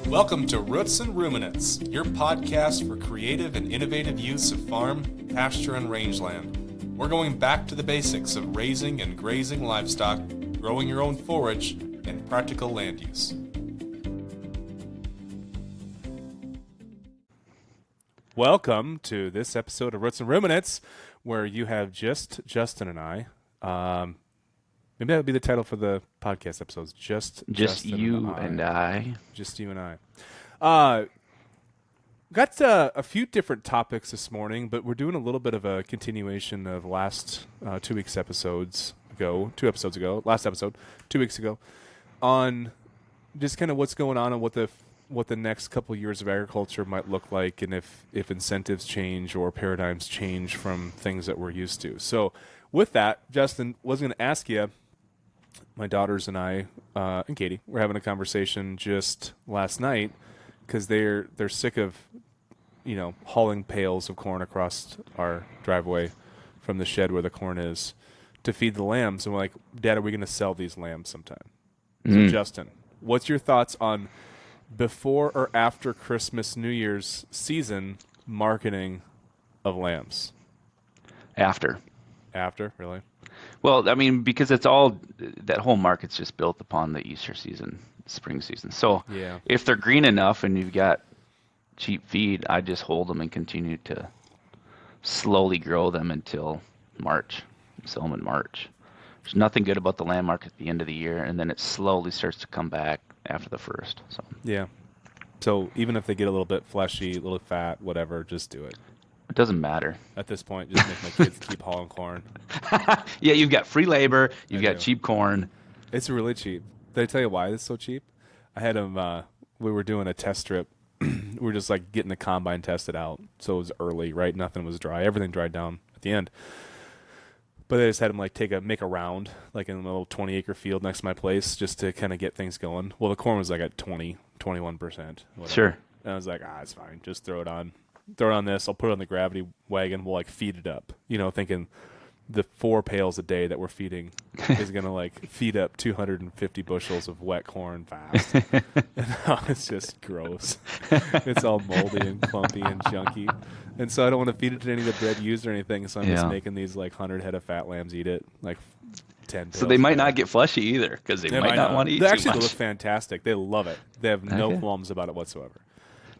Welcome to Roots and Ruminants, your podcast for creative and innovative use of farm, pasture, and rangeland. We're going back to the basics of raising and grazing livestock, growing your own forage, and practical land use. Welcome to this episode of Roots and Ruminants, where you have just Justin and I. Maybe that would be the title for the podcast episodes. Just you and I. Just you and I. Got a few different topics this morning, but we're doing a little bit of a continuation of last 2 weeks episodes ago, 2 episodes ago, last episode, 2 weeks ago, on just kind of what's going on and what the next couple years of agriculture might look like, and if incentives change or paradigms change from things that we're used to. So with that, Justin, was going to ask you, my daughters and I, and Katie, were having a conversation just last night because they're sick of, hauling pails of corn across our driveway from the shed where the corn is to feed the lambs. And we're like, Dad, are we going to sell these lambs sometime? So Justin, what's your thoughts on before or after Christmas, New Year's season marketing of lambs? After, really? Well, I mean, because it's all, that whole market's just built upon the Easter season, spring season. So yeah. If they're green enough and you've got cheap feed, I just hold them and continue to slowly grow them until March. Sell them in March. There's nothing good about the lamb market at the end of the year, and then it slowly starts to come back after the first. So yeah. So even if they get a little bit fleshy, a little fat, whatever, just do it. It doesn't matter. At this point, just make my kids keep hauling corn. Yeah, you've got free labor. You've got cheap corn. It's really cheap. Did I tell you why it's so cheap? I had them, we were doing a test strip. We were just like getting the combine tested out. So it was early, right? Nothing was dry. Everything dried down at the end. But I just had them like make a round, like in a little 20-acre field next to my place, just to kind of get things going. Well, the corn was like at 21%. Whatever. Sure. And I was like, it's fine. Just throw it on this. I'll put it on the gravity wagon. We'll like feed it up, thinking the 4 pails a day that we're feeding is going to like feed up 250 bushels of wet corn fast. And now it's just gross. It's all moldy and clumpy and junky. And so I don't want to feed it to any of the bred ewes or anything. So I'm just making these like 100 head of fat lambs eat it, like 10 So they might not get fleshy either, because they might not want to eat too much. They look fantastic. They love it. They have no qualms about it whatsoever.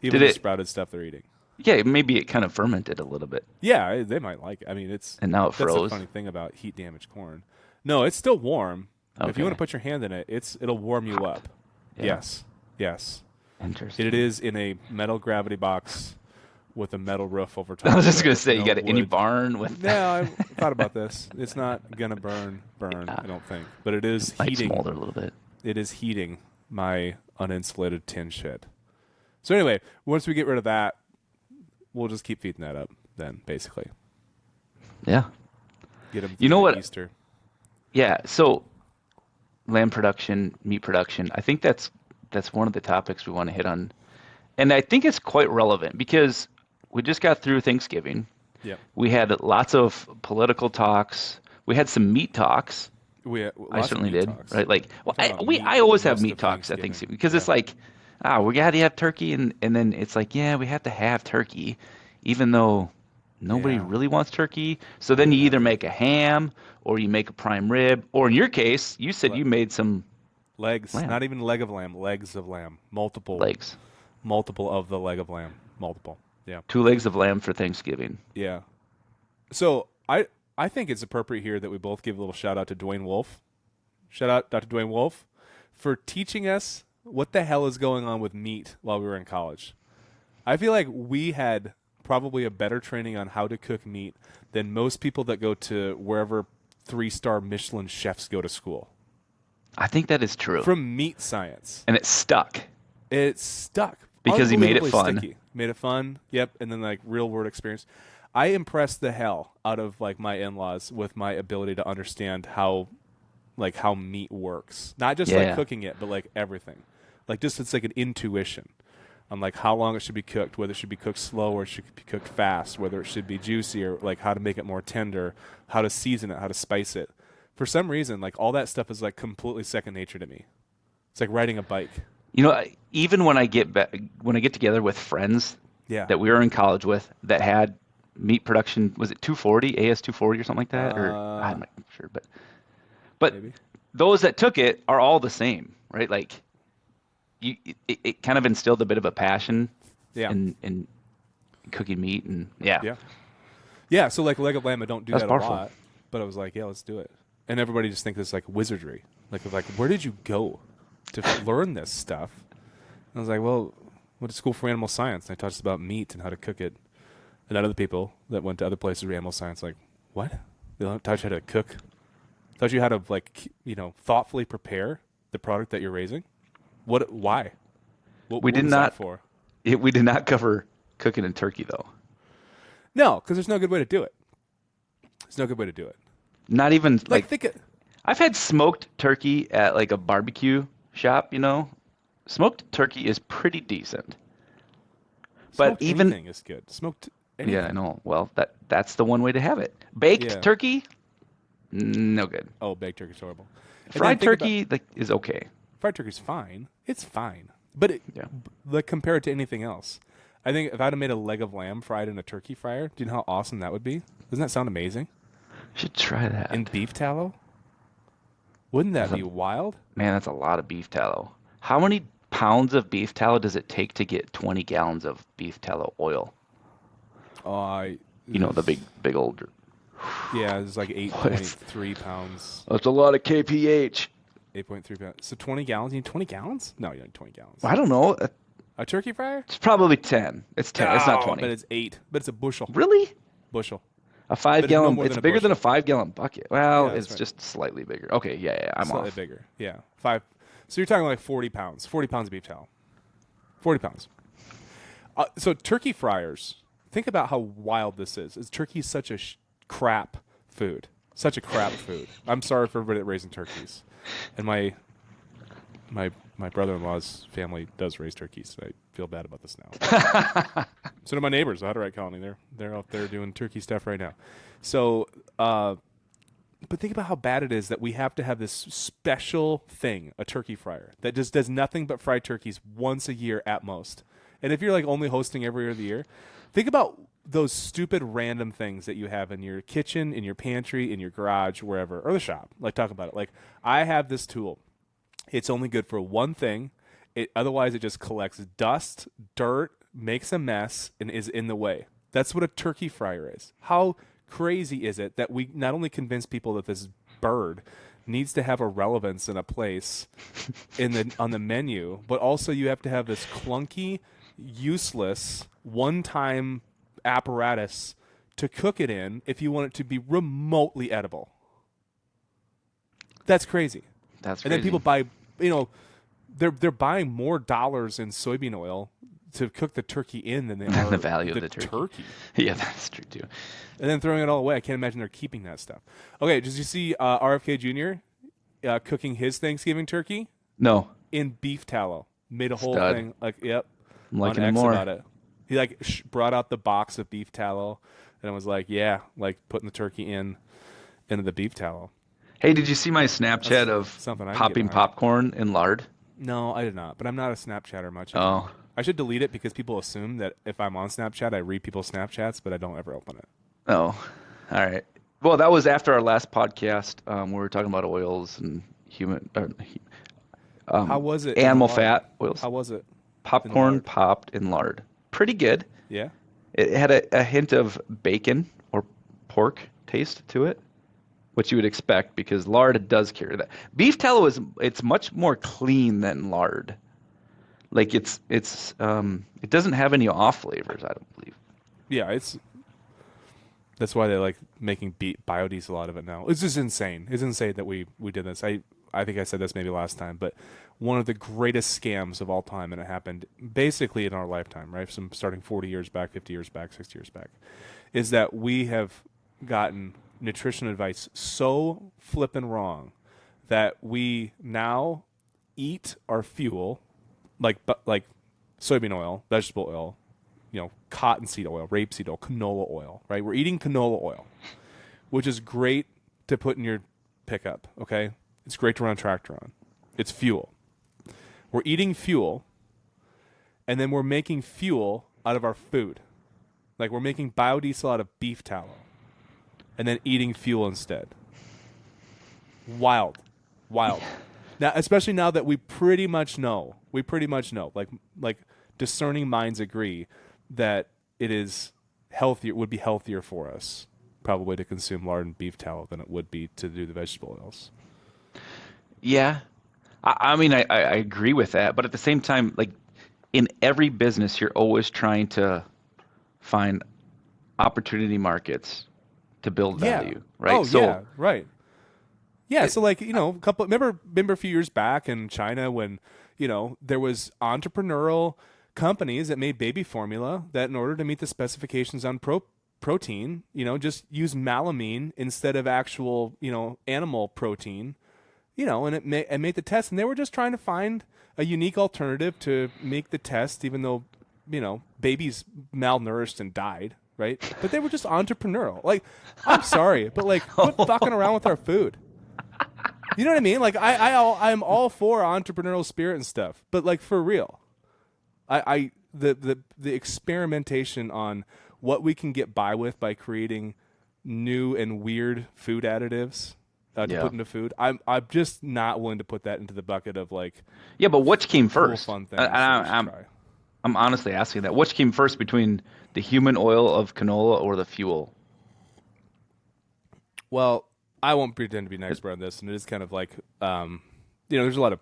Even the sprouted stuff they're eating. Yeah, maybe it kind of fermented a little bit. Yeah, they might like it. I mean, and now it froze. That's the funny thing about heat-damaged corn. No, it's still warm. Okay. If you want to put your hand in it, it'll warm you up. Yeah. Yes. Interesting. It is in a metal gravity box with a metal roof over top. I was just going to say, you got any barn with that? No, I thought about this. It's not going to burn, I don't think. But it is heating. Might smolder a little bit. It is heating my uninsulated tin shed. So anyway, once we get rid of that, we'll just keep feeding that up then, basically. Yeah. Get them what? Easter. Yeah, so lamb production, meat production, I think that's one of the topics we want to hit on. And I think it's quite relevant because we just got through Thanksgiving. Yep. We had lots of political talks. We had some meat talks. I certainly did. Talks. Right? Like, I always have meat talks at Thanksgiving because it's like, we got to have turkey, and then it's like, we have to have turkey, even though nobody really wants turkey. So then you either make a ham, or you make a prime rib, or in your case, you said you made some legs, lamb. Not even leg of lamb, legs of lamb, multiple legs, multiple of the leg of lamb, multiple. Yeah, 2 legs of lamb for Thanksgiving. Yeah. So I think it's appropriate here that we both give a little shout out to Dwayne Wolf. Shout out Dr. Dwayne Wolf for teaching us what the hell is going on with meat while we were in college. I feel like we had probably a better training on how to cook meat than most people that go to wherever 3-star Michelin chefs go to school. I think that is true. From meat science. And it stuck. Because he made it fun. Sticky. Made it fun, yep, and then like real world experience. I impressed the hell out of like my in-laws with my ability to understand how meat works. Not just like cooking it, but like everything. Like just it's like an intuition on like how long it should be cooked, whether it should be cooked slow or it should be cooked fast, whether it should be juicy or like how to make it more tender, how to season it, how to spice it. For some reason, like all that stuff is like completely second nature to me. It's like riding a bike. Even when I get together with friends Yeah. that we were in college with that had meat production, was it 240, AS 240 or something like that? Or I'm not sure, but Maybe. those that took it are all the same, right? Like it kind of instilled a bit of a passion Yeah. in cooking meat, and yeah, Yeah. Yeah. So like leg of lamb, I don't do that's that a powerful. lot, but I was like, yeah, let's do it. And everybody just thinks it's like wizardry. Like, where did you go to learn this stuff? And I was like, well, went to school for animal science, and I taught us about meat and how to cook it. And then other people that went to other places for animal science, like, what? They don't taught you how to cook? Taught you how to thoughtfully prepare the product that you're raising? What? Why? What? We What did was that not for? we did not cover cooking in turkey though. No, because there's no good way to do it. There's no good way to do it. Not even Like like think it. I've had smoked turkey at like a barbecue shop, Smoked turkey is pretty decent. But Smoked even anything is good. Smoked yeah, I anything. know. Well, that's the one way to have it. Baked Yeah. turkey, no good. Oh, baked turkey's horrible. And then Fried think about turkey like is okay. fried turkey's fine. It's fine, but Yeah. like compare it to anything else. I think if I'd have made a leg of lamb fried in a turkey fryer, do you know how awesome that would be? Doesn't that sound amazing? Should try In that. beef tallow, wouldn't that That's a be wild? man, that's a lot of beef tallow. How many pounds of beef tallow does it take to get 20 gallons of beef tallow oil? Oh, The big old. yeah, it's like eight point What? three pounds. That's a lot of kph. 8.3 pounds. So 20 gallons. You need 20 gallons? No, you don't need 20 gallons. I don't know. A turkey fryer? It's probably 10. It's 10. It's not No, but 20. it's 8. But it's a bushel. Really? Bushel. A five But it's no gallon. more It's than a bigger than a bushel. 5 gallon bucket. Well, Yeah, that's it's right. just slightly bigger. Okay, yeah, I'm Slightly off. bigger. Yeah. 5. So you're talking like 40 pounds. 40 pounds of beef tallow. 40 pounds. So turkey fryers. Think about how wild this is. Turkey such a crap food? Such a crap food. I'm sorry for everybody that raising turkeys. And my brother-in-law's family does raise turkeys. So I feel bad about this now. So do my neighbors, the Hutterite colony. They're out there doing turkey stuff right now. So, but think about how bad it is that we have to have this special thing, a turkey fryer, that just does nothing but fry turkeys once a year at most. And if you're like only hosting every other year, think about those stupid random things that you have in your kitchen, in your pantry, in your garage, wherever, or the shop. Like talk about it. Like I have this tool. It's only good for one thing. Otherwise, it just collects dust, dirt, makes a mess, and is in the way. That's what a turkey fryer is. How crazy is it that we not only convince people that this bird needs to have a relevance and a place on the menu, but also you have to have this clunky, useless, one-time apparatus to cook it in if you want it to be remotely edible. That's crazy. That's And then crazy. people buy, you know, they're buying more dollars in soybean oil to cook the turkey in than they And are the value of the the turkey. turkey. Yeah, that's true too. And then throwing it all away. I can't imagine they're keeping that stuff. Okay, did you see RFK Jr. Cooking his Thanksgiving turkey No, in beef tallow? Made a whole stud. thing yep, I'm on liking it X more. about it. He brought out the box of beef tallow and was like, yeah, like putting the turkey into the beef tallow. Hey, did you see my Snapchat That's of something I can get popping behind. popcorn in lard? No, I did not. But I'm not a Snapchatter much Oh, anymore. I should delete it because people assume that if I'm on Snapchat, I read people's Snapchats, but I don't ever open it. oh, all right. Well, that was after our last podcast. We were talking about oils and How was it in the animal lard? fat oils. How was it in the Popcorn lard? popped in lard. Pretty good. Yeah. It had a hint of bacon or pork taste to it, which you would expect because lard does carry that. Beef tallow it's much more clean than lard. Like it doesn't have any off flavors, I don't believe. Yeah, that's why they like making biodiesel out of it now. It's just insane. It's insane that we did this. I think I said this maybe last time, but one of the greatest scams of all time, and it happened basically in our lifetime, right? From starting 40 years back, 50 years back, 60 years back, is that we have gotten nutrition advice so flippin' wrong that we now eat our fuel like soybean oil, vegetable oil, cottonseed oil, rapeseed oil, canola oil, right? We're eating canola oil, which is great to put in your pickup, okay? It's great to run a tractor on. It's fuel. We're eating fuel, and then we're making fuel out of our food. Like we're making biodiesel out of beef tallow, and then eating fuel instead. Wild, wild. Now, especially now that we pretty much know, like discerning minds agree that it is healthier, would be healthier for us probably to consume lard and beef tallow than it would be to do the vegetable oils. Yeah. I mean, I agree with that, but at the same time, like in every business, you're always trying to find opportunity markets to build Yeah. value, right? Oh, So, yeah. Right. Yeah. it, So, like, a couple. Remember a few years back in China when there was entrepreneurial companies that made baby formula that, in order to meet the specifications on protein, just use malamine instead of actual, animal protein. And it made the test, and they were just trying to find a unique alternative to make the test, even though, babies malnourished and died, right? But they were just entrepreneurial. Like, I'm sorry, but like, quit fucking around with our food. You know what I mean? Like, I'm all for entrepreneurial spirit and stuff, but like for real, the experimentation on what we can get by with by creating new and weird food additives to yeah. put into food. I'm just not willing to put that into the bucket of like Yeah, but which came cool first? fun things And that we should I'm try. I'm honestly asking that. Which came first between the human oil of canola or the fuel? Well, I won't pretend to be an expert on this, and it is kind of like there's a lot of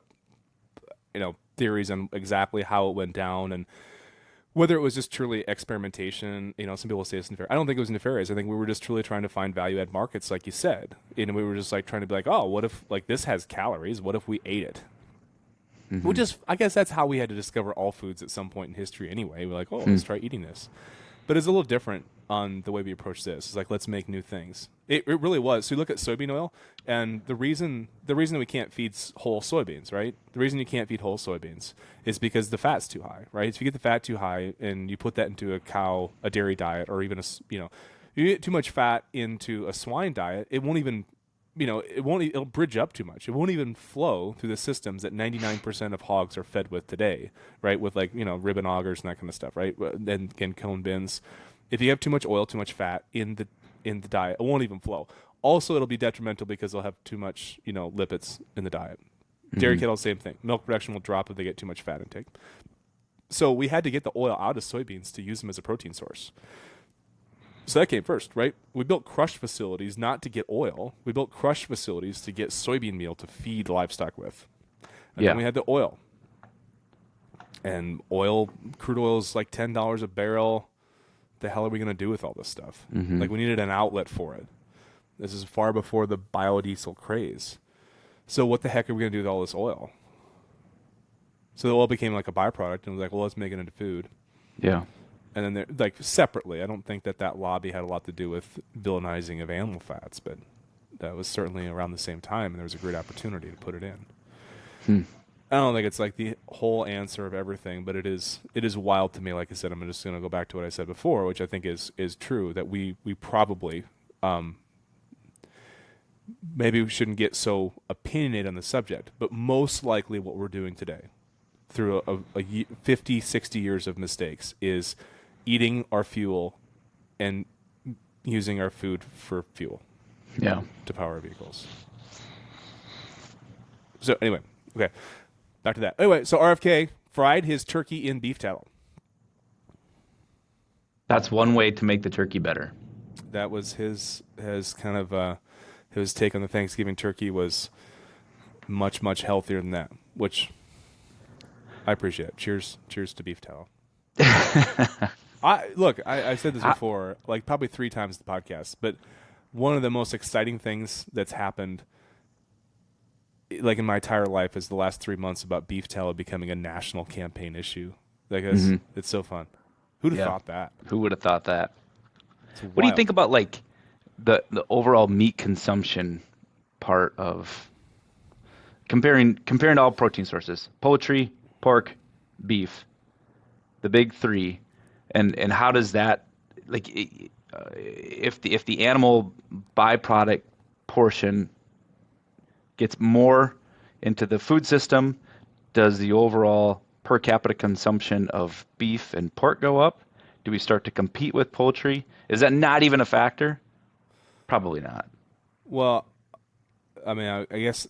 theories on exactly how it went down and whether it was just truly experimentation. Some people say it's nefarious. I don't think it was nefarious. I think we were just truly trying to find value add markets, like you said. And we were just like trying to be like, oh, what if like this has calories? What if we ate it? Mm-hmm. I guess that's how we had to discover all foods at some point in history anyway. We're like, oh, let's try eating this. But it's a little different on the way we approach this. It's like, let's make new things. It really was. So you look at soybean oil, and the reason we can't feed whole soybeans, right? The reason you can't feed whole soybeans is because the fat's too high, right? If you get the fat too high and you put that into a dairy diet, or even you get too much fat into a swine diet, it won't even it'll bridge up too much. It won't even flow through the systems that 99% of hogs are fed with today, right? With like, ribbon augers and that kind of stuff, right? And cone bins. If you have too much oil, too much fat in the diet, it won't even flow. Also, it'll be detrimental because they'll have too much, lipids in the diet. Dairy cattle, same thing. Milk production will drop if they get too much fat intake. So we had to get the oil out of soybeans to use them as a protein source. So that came first, right? We built crush facilities not to get oil. We built crush facilities to get soybean meal to feed livestock with. And then we had the oil. And crude oil is like $10 a barrel. The hell are we going to do with all this stuff? Like, we needed an outlet for it. This is far before the biodiesel craze. So what the heck are we going to do with all this oil? So the oil became like a byproduct, and was like, well, let's make it into food. Yeah. And then, like, separately, I don't think that lobby had a lot to do with villainizing of animal fats, but that was certainly around the same time, and there was a great opportunity to put it in. I don't think it's like the whole answer of everything, but it is wild to me. Like I said, I'm just going to go back to what I said before, which I think is true, that we probably maybe we shouldn't get so opinionated on the subject, but most likely what we're doing today through a 50, 60 years of mistakes is eating our fuel and using our food for fuel. Yeah. To power our vehicles. So anyway, okay. Back to that. Anyway, so RFK fried his turkey in beef tallow. That's one way to make the turkey better. That was his kind of his take on the Thanksgiving turkey was much, much healthier than that, which I appreciate. Cheers to beef tallow. I said this before, like probably 3 times in the podcast, but one of the most exciting things that's happened like in my entire life is the last 3 months about beef tallow becoming a national campaign issue. Like it's so fun. Who'd have thought that? Who would have thought that? What do you think about like the overall meat consumption part of comparing to all protein sources? Poultry, pork, beef, the big 3, and how does that, like, if the animal byproduct portion gets more into the food system, does the overall per capita consumption of beef and pork go up? Do we start to compete with poultry? Is that not even a factor? Probably not. Well, I mean, I guess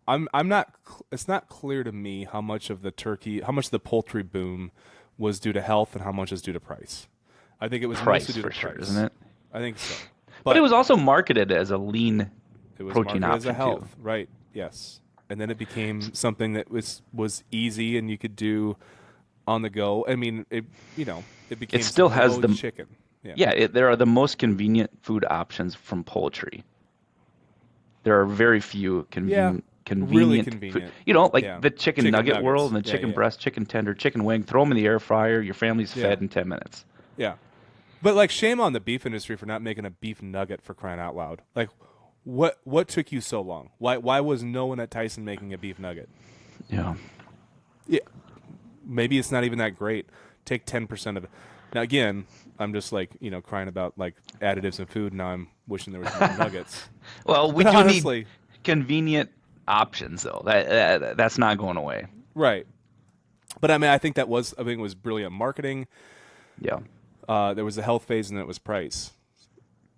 I'm not. It's not clear to me how much the poultry boom was due to health and how much is due to price. I think it was mostly Price due to for sure, price. isn't it? I think so. But it But was also marketed as a lean it was protein marketed as a option too. health, right? Yes. And then it became something that was easy and you could do on the go. I mean, it It became still something like, has oh, the chicken. Yeah. yeah, there are the most convenient food options from poultry. There are very few Yeah. Really convenient food. convenient. Like Yeah. the chicken Chicken nugget world nuggets. and the Yeah, chicken yeah. breast, chicken tender, chicken wing. Throw them in the air fryer. Your family's Yeah. fed in 10 minutes. Yeah. But like shame on the beef industry for not making a beef nugget for crying out loud. Like what took you so long? Why was no one at Tyson making a beef nugget? Yeah. Yeah. Maybe it's not even that great. Take 10% of it. Now again, I'm just like, crying about like additives in food. Now I'm wishing there was more nuggets. Well, we But do need honestly, convenient options though. That's not going away. right. But I mean, I think it was brilliant marketing. Yeah. There was the health phase and then it was price.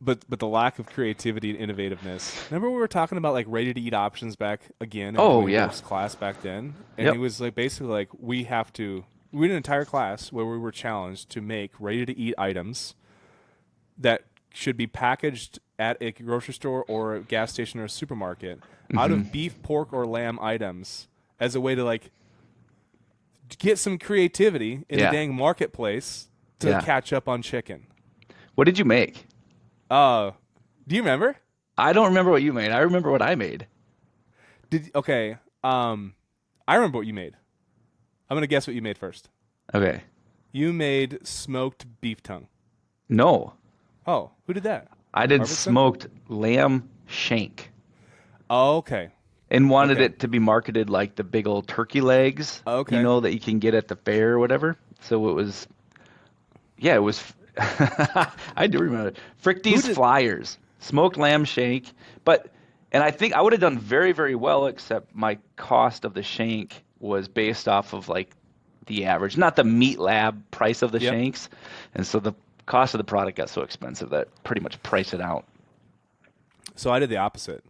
But the lack of creativity and innovativeness. Remember we were talking about like ready to eat options back again in Oh, Dwayne yeah. Wolf's class back then, and Yep. he was like basically like we had an entire class where we were challenged to make ready to eat items that should be packaged at a grocery store or a gas station or a supermarket out of beef, pork, or lamb items as a way to like get some creativity in the Yeah. dang marketplace to Yeah. catch up on chicken. What did you make? Uh, do you remember? I don't remember what you made. I remember what I made. Okay. I remember what you made. I'm gonna guess what you made first. Okay. You made smoked beef tongue. No. Oh, who did that? I did Arvidsson? smoked lamb shank Oh, okay. and wanted Okay. it to be marketed like the big old turkey legs, Okay. that you can get at the fair or whatever. So it was, yeah, it was, I do remember it. Fricty's did- Flyers, smoked lamb shank. And I think I would have done very, very well, except my cost of the shank was based off of like the average, not the meat lab price of the Yep. shanks. And so the cost of the product got so expensive that pretty much priced it out. So I did the opposite.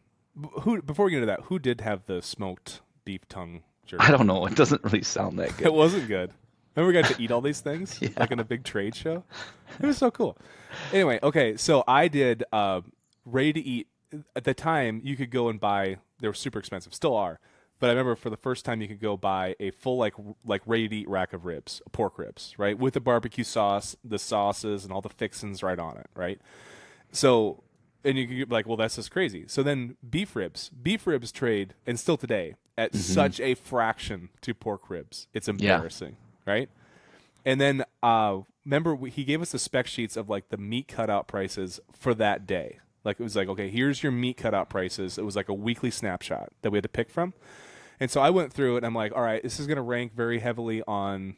Who before we get into that, who did have the smoked beef tongue jerky? I don't know. It doesn't really sound that It good. wasn't good. Remember we got to eat all these things like in a big trade show. It was so cool. Anyway, okay, so I did ready to eat. At the time, you could go and buy. They were super expensive, still are. But I remember for the first time, you could go buy a full like ready to eat rack of ribs, pork ribs, right, with the barbecue sauce, the sauces, and all the fixings right on it, right. So, and you could be like, well, that's just crazy. So then beef ribs trade, and still today, at such a fraction to pork ribs. It's embarrassing, right? And then remember he gave us the spec sheets of like the meat cutout prices for that day. Like it was like, okay, here's your meat cutout prices. It was like a weekly snapshot that we had to pick from. And so I went through it and I'm like, all right, this is going to rank very heavily on,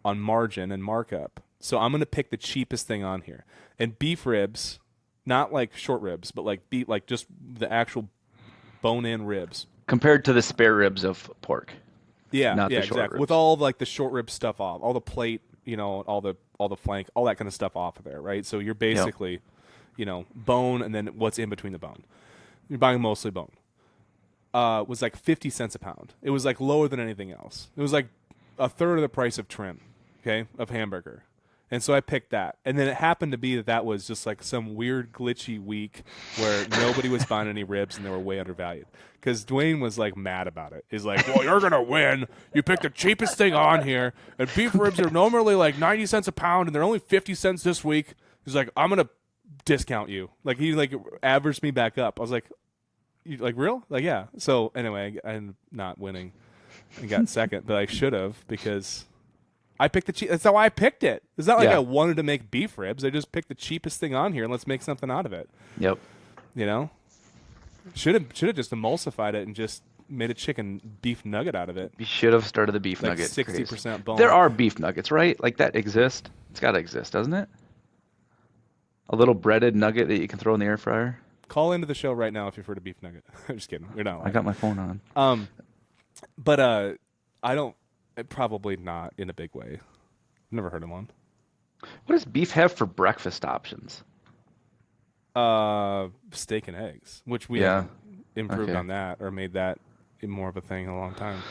on margin and markup. So I'm going to pick the cheapest thing on here. And beef ribs, not like short ribs, but like just the actual bone-in ribs. Compared to the spare ribs of pork. Yeah, Not yeah, the short exactly. ribs. With all of, like the short rib stuff off, all the plate, all the flank, all that kind of stuff off of there, right? So you're basically, bone and then what's in between the bone. You're buying mostly bone. Was like 50 cents a pound. It was like lower than anything else. It was like a third of the price of trim, okay, of hamburger. And so I picked that. And then it happened to be that was just like some weird glitchy week where nobody was buying any ribs and they were way undervalued. Because Dwayne was like mad about it. He's like, well, you're going to win. You picked the cheapest thing on here. And beef ribs are normally like 90 cents a pound and they're only 50 cents this week. He's like, I'm going to discount you. Like he like averaged me back up. I was like, you like real? Like, yeah. So anyway, I'm not winning and got second, but I should have because I picked the cheap. That's how I picked it. It's not like Yeah. I wanted to make beef ribs. I just picked the cheapest thing on here and let's make something out of it. Yep. Should have just emulsified it and just made a chicken beef nugget out of it. You should have started the beef Like nugget. 60% bone. There are beef nuggets, right? Like that exist. It's got to exist, doesn't it? A little breaded nugget that you can throw in the air fryer. Call into the show right now if you've heard a beef nugget. I'm just kidding. You're not. I got my phone on. But I don't. Probably not in a big way. Never heard of one. What does beef have for breakfast options? Steak and eggs, which we Yeah. haven't improved Okay. on that or made that more of a thing in a long time.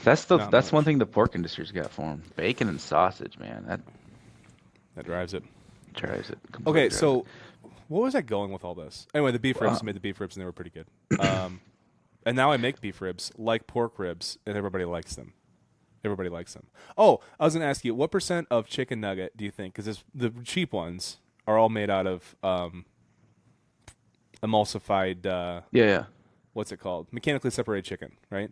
Not That's one much. thing the pork industry's got for them. Bacon and sausage, man. That That drives it. drives it. Okay, Completely drives it. so what was I going with all this? Anyway, the beef ribs Well, made the beef ribs and they were pretty good. And now I make beef ribs like pork ribs, and everybody likes them. Everybody likes them. Oh, I was gonna ask you, what percent of chicken nugget do you think? Because the cheap ones are all made out of emulsified. yeah, yeah, What's it called? Mechanically separated chicken, right?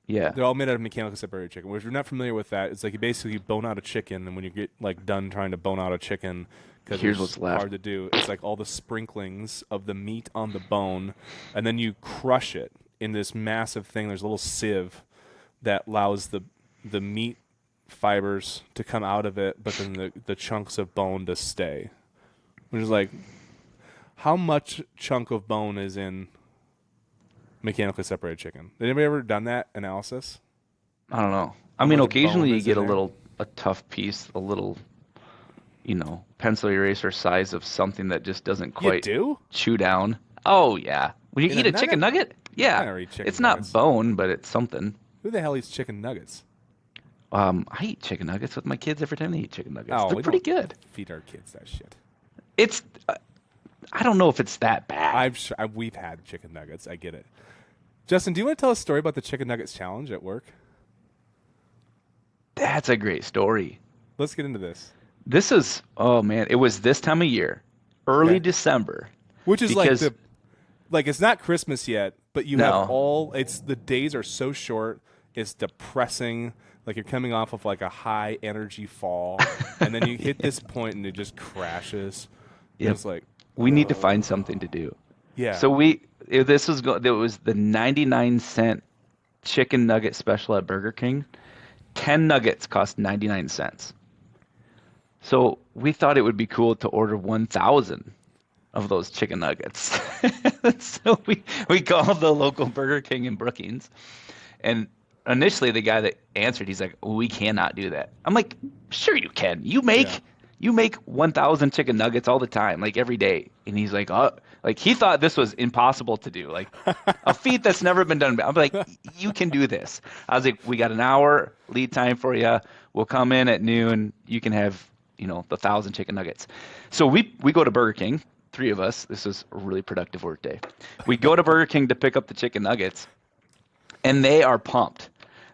yeah. They're all made out of mechanically separated chicken. Which if you're not familiar with that, it's like you basically bone out a chicken, and when you get like done trying to bone out a chicken, because Here's it's what's left. hard to do, it's like all the sprinklings of the meat on the bone, and then you crush it in this massive thing. There's a little sieve that allows the meat fibers to come out of it, but then the chunks of bone to stay. Which is like, how much chunk of bone is in mechanically separated chicken? Did anybody ever done that analysis? I don't know. I How mean, much occasionally bone you is get in there? a tough piece, a little, pencil eraser size of something that just doesn't You quite do? chew down. Oh yeah. When you In a eat a chicken nugget? nugget, I yeah, never eat chicken it's not nuggets. bone, but it's something. Who the hell eats chicken nuggets? I eat chicken nuggets with my kids every time they eat chicken nuggets. Oh, They're we pretty don't good. feed our kids that shit. It's, I don't know if it's that bad. I'm sure we've had chicken nuggets. I get it. Justin, do you want to tell a story about the chicken nuggets challenge at work? That's a great story. Let's get into this. This is, oh man, it was this time of year, early Okay. December, Which is like because the like it's not Christmas yet, but you have no, all it's the days are so short, it's depressing. Like you're coming off of like a high energy fall, and then you hit this point and it just crashes. And yep, it's like, we need to find something to do. yeah, So it was the 99-cent chicken nugget special at Burger King. 10 nuggets cost 99 cents. So we thought it would be cool to order 1,000 of those chicken nuggets. So we called the local Burger King in Brookings, and initially the guy that answered, he's like, "We cannot do that." I'm like, "Sure you can. yeah, You make 1,000 chicken nuggets all the time, like every day." And he's like, "Oh," like he thought this was impossible to do, like a feat that's never been done. I'm like, "You can do this." I was like, "We got an hour lead time for you. We'll come in at noon. You can have, the 1,000 chicken nuggets." So we go to Burger King, three of us. This is a really productive work day. We go to Burger King to pick up the chicken nuggets, and they are pumped.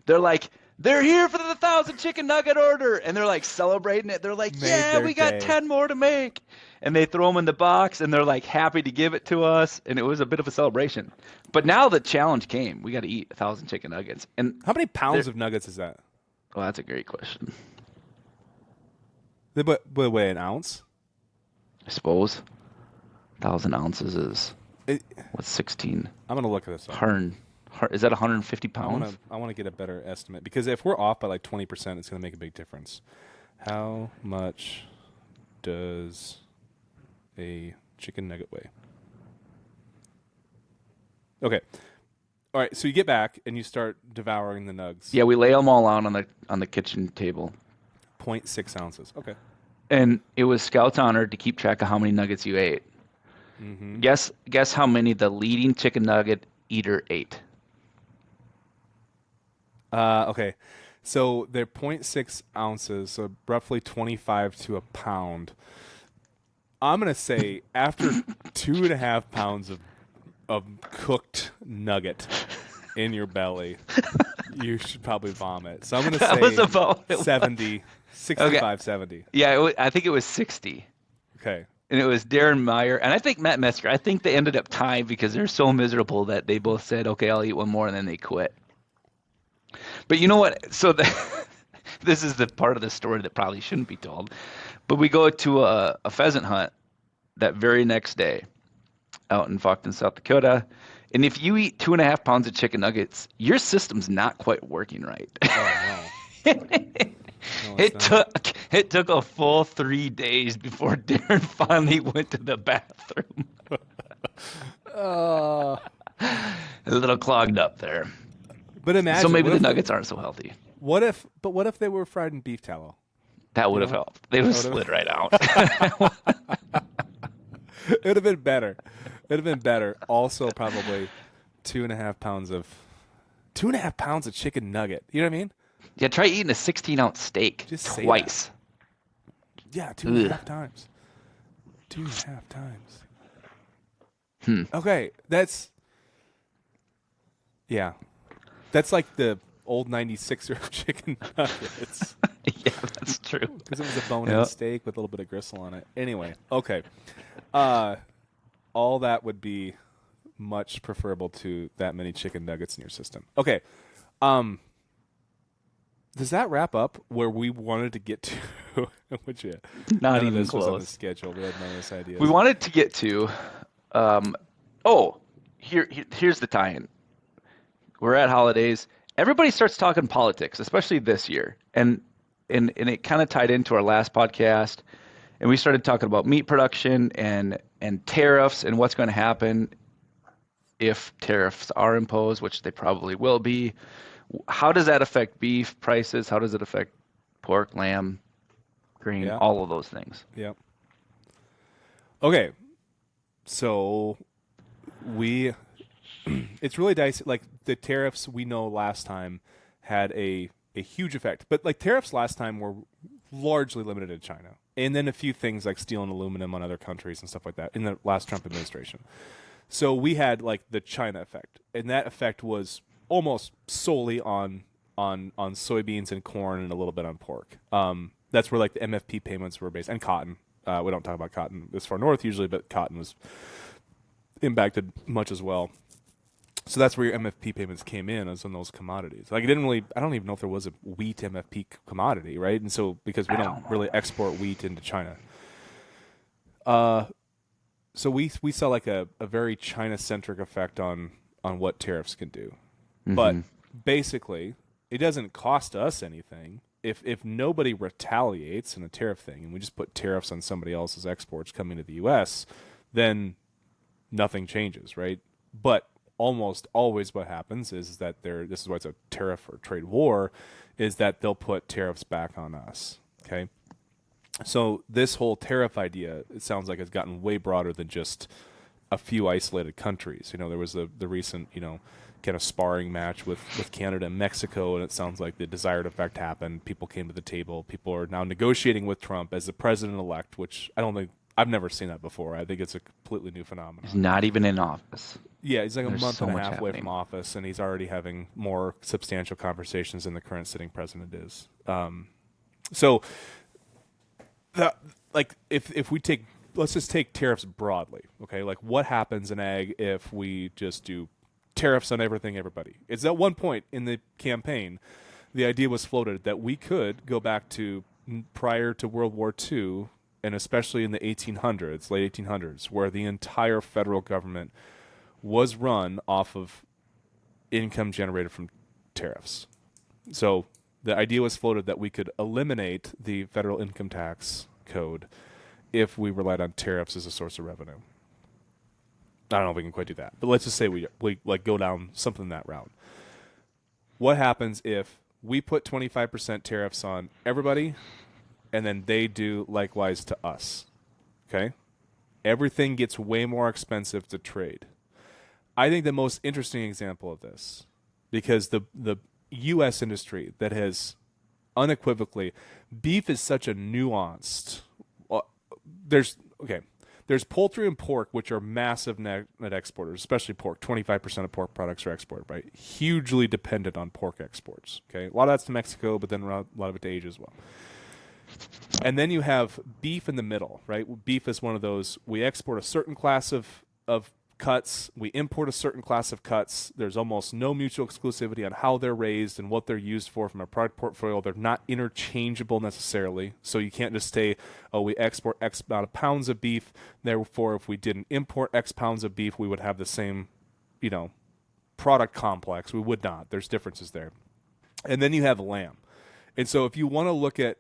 They're like, they're here for the 1,000 chicken nugget order, and they're like celebrating it. They're like, made yeah, their we got day. 10 more to make. And they throw them in the box, and they're like happy to give it to us, and it was a bit of a celebration. But now the challenge came. We got to eat 1,000 chicken nuggets. And How many they're, pounds of nuggets is that? well, that's a great question. But wait, an ounce? I suppose 1,000 ounces is It, what's 16? I'm gonna look this up. Is that 150 I want pounds? to I want to get a better estimate because if we're off by like 20%, it's gonna make a big difference. How much does a chicken nugget weigh? Okay. All right. So you get back and you start devouring the nugs. Yeah, we lay them all out on the kitchen table. 0.6 ounces. Okay. And it was Scout's honor to keep track of how many nuggets you ate. Mm-hmm. Guess how many the leading chicken nugget eater ate. Okay. So they're 0.6 ounces, so roughly 25 to a pound. I'm gonna say after 2.5 pounds of cooked nugget in your belly, you should probably vomit. So I'm gonna That was say about it. 70, Okay. 65, 70. Yeah, I think it was 60. Okay. And it was Darren Meyer and I think Matt Metzger. I think they ended up tied because they're so miserable that they both said, "Okay, I'll eat one more," and then they quit. But you know what? This is the part of the story that probably shouldn't be told. But we go to a pheasant hunt that very next day out in Faulkton, South Dakota. And if you eat 2.5 pounds of chicken nuggets, your system's not quite working right. Oh no. No, it's not. It took a full 3 days before Darren finally went to the bathroom. Uh, A little clogged up there. But imagine, So maybe the nuggets aren't so healthy. What if they were fried in beef tallow? That would have helped. They would have slid right out. It would have been better. It would have been better. Also, probably 2.5 pounds of 2.5 pounds of chicken nugget. You know what I mean? Yeah, try eating a 16-ounce steak Just say twice. Yeah, 2.5 times. 2.5 times. Okay, that's like the old 96er chicken nuggets. Yeah, that's true. Because it was a bone-in steak with a little bit of gristle on it. Anyway, okay. All that would be much preferable to that many chicken nuggets in your system. Okay. Does that wrap up where we wanted to get to? Would you? Not even this close. Was on the schedule. We had none of this ideas. We wanted to get to. Here's the tie-in. We're at holidays. Everybody starts talking politics, especially this year, and it kind of tied into our last podcast. And we started talking about meat production and tariffs and what's going to happen if tariffs are imposed, which they probably will be. How does that affect beef prices? How does it affect pork, lamb, grain, all of those things? Yep. Okay. So it's really dicey. Like the tariffs we know last time had a huge effect, but like tariffs last time were largely limited to China, and then a few things like steel and aluminum on other countries and stuff like that in the last Trump administration. So we had like the China effect, and that effect was almost solely on soybeans and corn and a little bit on pork. That's where like the MFP payments were based, and cotton. We don't talk about cotton this far north usually, but cotton was impacted much as well. So that's where your MFP payments came in, as on those commodities. Like I don't even know if there was a wheat MFP commodity, right? And so because we don't really export wheat into China. So we saw like a very China-centric effect on what tariffs can do. Mm-hmm. But basically, it doesn't cost us anything. If nobody retaliates in a tariff thing and we just put tariffs on somebody else's exports coming to the U.S., then nothing changes, right? But almost always what happens is that this is why it's a tariff or trade war, is that they'll put tariffs back on us, okay? So this whole tariff idea, it sounds like it's gotten way broader than just a few isolated countries. You know, there was the recent, kind of sparring match with Canada and Mexico, and it sounds like the desired effect happened. People came to the table. People are now negotiating with Trump as the president-elect, which I've never seen that before. I think it's a completely new phenomenon. He's not even in office. Yeah, he's like a month and a half away from office, and he's already having more substantial conversations than the current sitting president is. If we let's just take tariffs broadly, okay? Like, what happens in ag if we just do tariffs on everything, everybody? It's at one point in the campaign, the idea was floated that we could go back to prior to World War II, and especially in the 1800s, late 1800s, where the entire federal government was run off of income generated from tariffs. So the idea was floated that we could eliminate the federal income tax code if we relied on tariffs as a source of revenue. I don't know if we can quite do that, but let's just say we like go down something that route. What happens if we put 25% tariffs on everybody, and then they do likewise to us? Okay, everything gets way more expensive to trade. I think the most interesting example of this, because the U.S. industry that has unequivocally, beef is such a nuanced. There's poultry and pork, which are massive net exporters, especially pork. 25% of pork products are exported, right? Hugely dependent on pork exports. Okay, a lot of that's to Mexico, but then a lot of it to Asia as well. And then you have beef in the middle, right? Beef is one of those. We export a certain class of cuts. We import a certain class of cuts. There's almost no mutual exclusivity on how they're raised and what they're used for from a product portfolio. They're not interchangeable necessarily. So you can't just say, oh, we export X amount of pounds of beef. Therefore, if we didn't import X pounds of beef, we would have the same, product complex. We would not. There's differences there. And then you have lamb. And so if you want to look at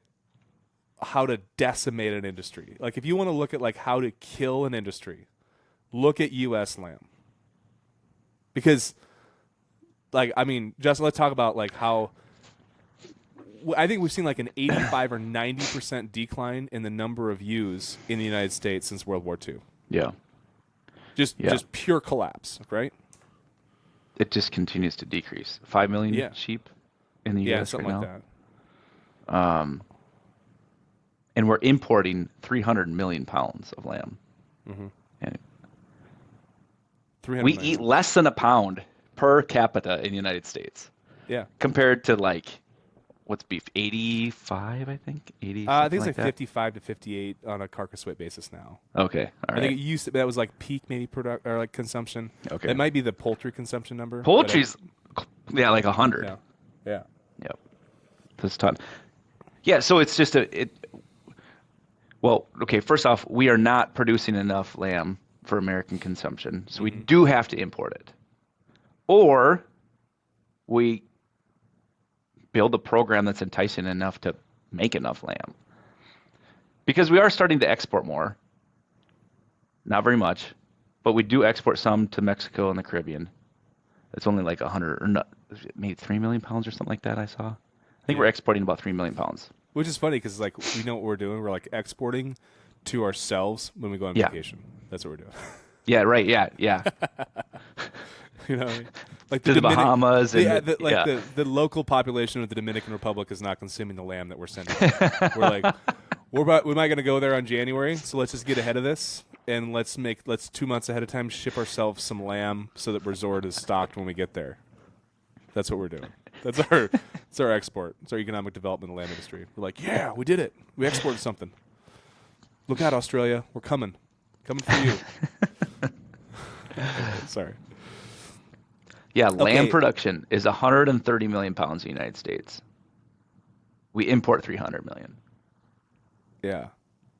how to decimate an industry, like if you want to look at like how to kill an industry, look at U.S. lamb. Because like, I mean, Justin, let's talk about like how I think we've seen like an 85 or 90% decline in the number of ewes in the United States since World War II. Yeah. Just pure collapse, right? It just continues to decrease. 5 million Yeah. sheep in the Yeah, U.S. something right like now. that. And we're importing 300 million pounds of lamb. Mm-hmm. And 300 we million. eat less than a pound per capita in the United States Yeah. compared to like, what's beef? 85, I think? 80, I something think it's like like that. 55 to 58 on a carcass weight basis now. Okay, all I think right. it used to, that was like peak maybe product or like consumption. Okay. That might be the poultry consumption number. Poultry's, yeah, like 100. Yeah. Yeah. Yep. This ton. Yeah, so it's just well, okay, first off, we are not producing enough lamb for American consumption, so we do have to import it. Or we build a program that's enticing enough to make enough lamb. Because we are starting to export more. Not very much, but we do export some to Mexico and the Caribbean. It's only like 100 or not, maybe 3 million pounds or something like that I saw. I think we're exporting about 3 million pounds. Which is funny because like we know what we're doing. We're like exporting to ourselves when we go on vacation. That's what we're doing. Yeah, right. Yeah, yeah. You know what I mean? Like To the Bahamas and the local population of the Dominican Republic is not consuming the lamb that we're sending. We're like, we might going to go there on January, so let's just get ahead of this and let's 2 months ahead of time ship ourselves some lamb so that resort is stocked when we get there. That's what we're doing. That's our export. It's our economic development in the lamb industry. We're like, yeah, we did it. We exported something. Look out, Australia. We're coming for you. Sorry. Yeah, lamb production is 130 million pounds in the United States. We import 300 million. Yeah.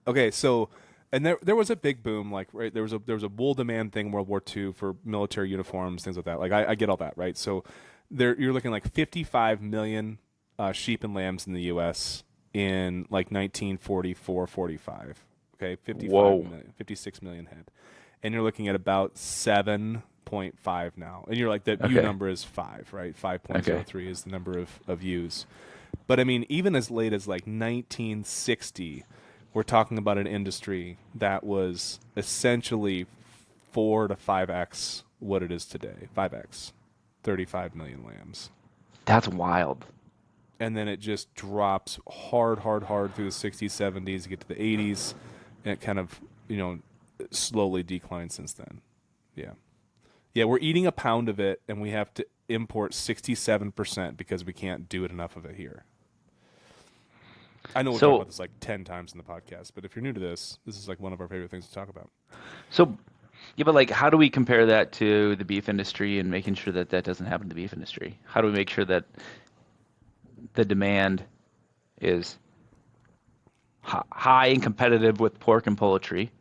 Okay, so and there was a big boom, like right there was a wool demand thing in World War II for military uniforms, things like that. Like I get all that, right? So you're looking like 55 million sheep and lambs in the U.S. in like 1944, 45. Okay, 56 million head, and you're looking at about 7.5 now, and you're like the ewe number is 5, right? 5.03 is the number of ewes. But I mean, even as late as like 1960, we're talking about an industry that was essentially 4 to 5x what it is today. 5x, 35 million lambs. That's wild. And then it just drops hard through the 60s, 70s, get to the 80s, and it kind of, slowly declines since then. Yeah. Yeah, we're eating a pound of it, and we have to import 67% because we can't do it enough of it here. I know we've talked about this like 10 times in the podcast, but if you're new to this is like one of our favorite things to talk about. So, yeah, but like, how do we compare that to the beef industry and making sure that that doesn't happen to the beef industry? How do we make sure that the demand is high and competitive with pork and poultry,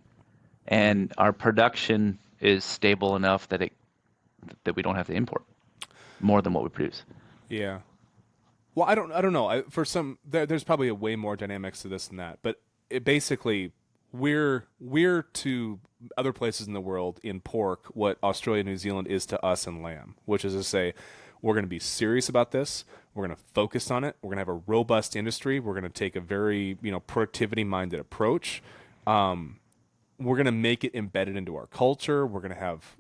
and our production is stable enough that we don't have to import more than what we produce? Yeah. Well, I don't know. There's probably a way more dynamics to this than that. But it basically, we're to other places in the world in pork what Australia and New Zealand is to us in lamb, which is to say, we're going to be serious about this. We're going to focus on it. We're going to have a robust industry. We're going to take a very productivity-minded approach. We're going to make it embedded into our culture. We're going to have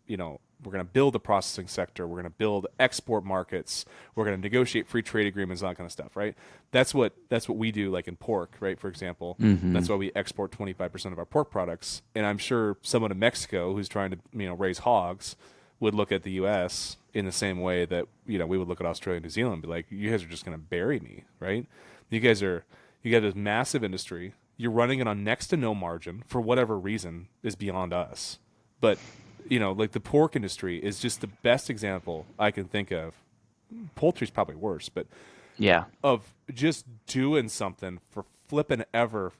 we're going to build a processing sector. We're going to build export markets. We're going to negotiate free trade agreements, all that kind of stuff, right? That's what we do, like in pork, right? For example, that's why we export 25% of our pork products. And I'm sure someone in Mexico who's trying to raise hogs would look at the U.S. in the same way that we would look at Australia and New Zealand and be like, you guys are just going to bury me, right? You got this massive industry. You're running it on next to no margin for whatever reason is beyond us, but like the pork industry is just the best example I can think of. Poultry's probably worse, but yeah, of just doing something for flipping ever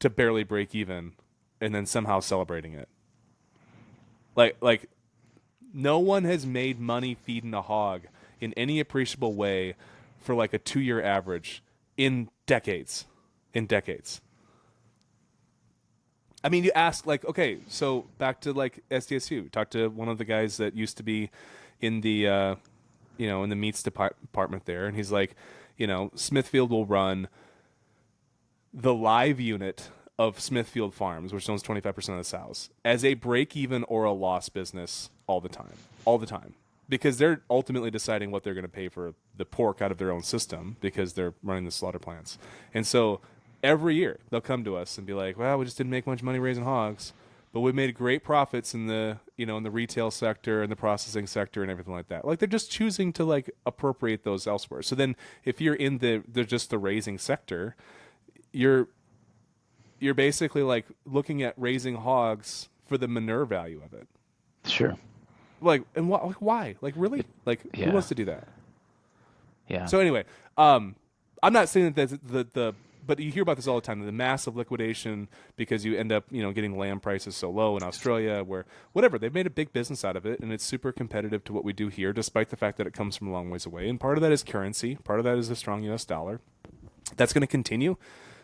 to barely break even and then somehow celebrating it. Like no one has made money feeding a hog in any appreciable way for like a 2-year average in decades. I mean, you ask, like, okay, so back to, like, SDSU. Talk to one of the guys that used to be in the in the meats department there, and he's like, Smithfield will run the live unit of Smithfield Farms, which owns 25% of the sows, as a break even or a loss business all the time. All the time. Because they're ultimately deciding what they're going to pay for the pork out of their own system because they're running the slaughter plants. And so every year they'll come to us and be like, well, we just didn't make much money raising hogs, but we made great profits in the, in the retail sector and the processing sector and everything like that. Like they're just choosing to like appropriate those elsewhere. So then if you're in the raising sector, you're basically like looking at raising hogs for the manure value of it. Sure. Like, and why? Like, really? Like, who Yeah. wants to do that? Yeah. So anyway, I'm not saying that but you hear about this all the time, the massive liquidation because you end up, getting lamb prices so low in Australia where whatever, they've made a big business out of it and it's super competitive to what we do here, despite the fact that it comes from a long ways away. And part of that is currency. Part of that is the strong US dollar. That's going to continue.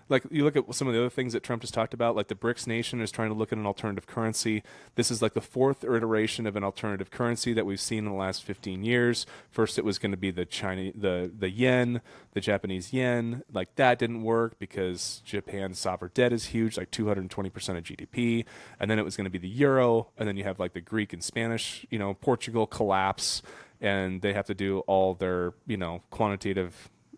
Like you look at some of the other things that Trump just talked about, like the BRICS nation is trying to look at an alternative currency. This is like the fourth iteration of an alternative currency that we've seen in the last 15 years. First, it was going to be the yen, the Japanese yen. Like that didn't work because Japan's sovereign debt is huge, like 220% of GDP. And then it was going to be the euro. And then you have like the Greek and Spanish, Portugal collapse, and they have to do all their,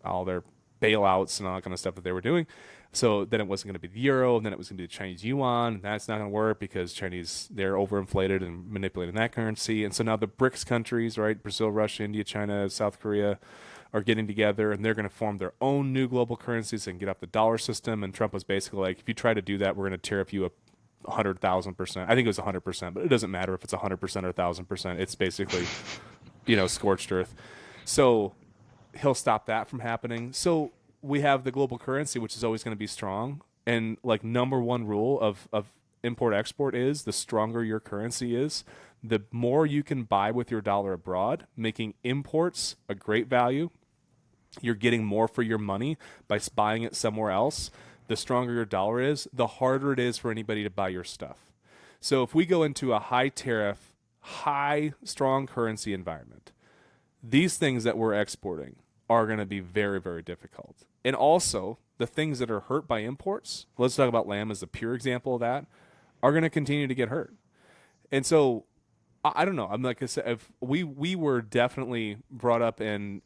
all their bailouts and all that kind of stuff that they were doing. So then it wasn't going to be the euro, and then it was going to be the Chinese yuan, and that's not going to work because they're overinflated and manipulating that currency. And so now the BRICS countries, right, Brazil, Russia, India, China, South Korea, are getting together, and they're going to form their own new global currencies and get off the dollar system. And Trump was basically like, if you try to do that, we're going to tariff you 100,000%. I think it was 100%, but it doesn't matter if it's 100% or 1,000%. It's basically, scorched earth. So he'll stop that from happening. So we have the global currency, which is always going to be strong. And like number one rule of import export is the stronger your currency is, the more you can buy with your dollar abroad, making imports a great value. You're getting more for your money by buying it somewhere else. The stronger your dollar is, the harder it is for anybody to buy your stuff. So if we go into a high tariff, high strong currency environment, these things that we're exporting are going to be very, very difficult. And also, the things that are hurt by imports, let's talk about lamb as a pure example of that, are going to continue to get hurt. And so, I don't know. I'm like I said, if we were definitely brought up and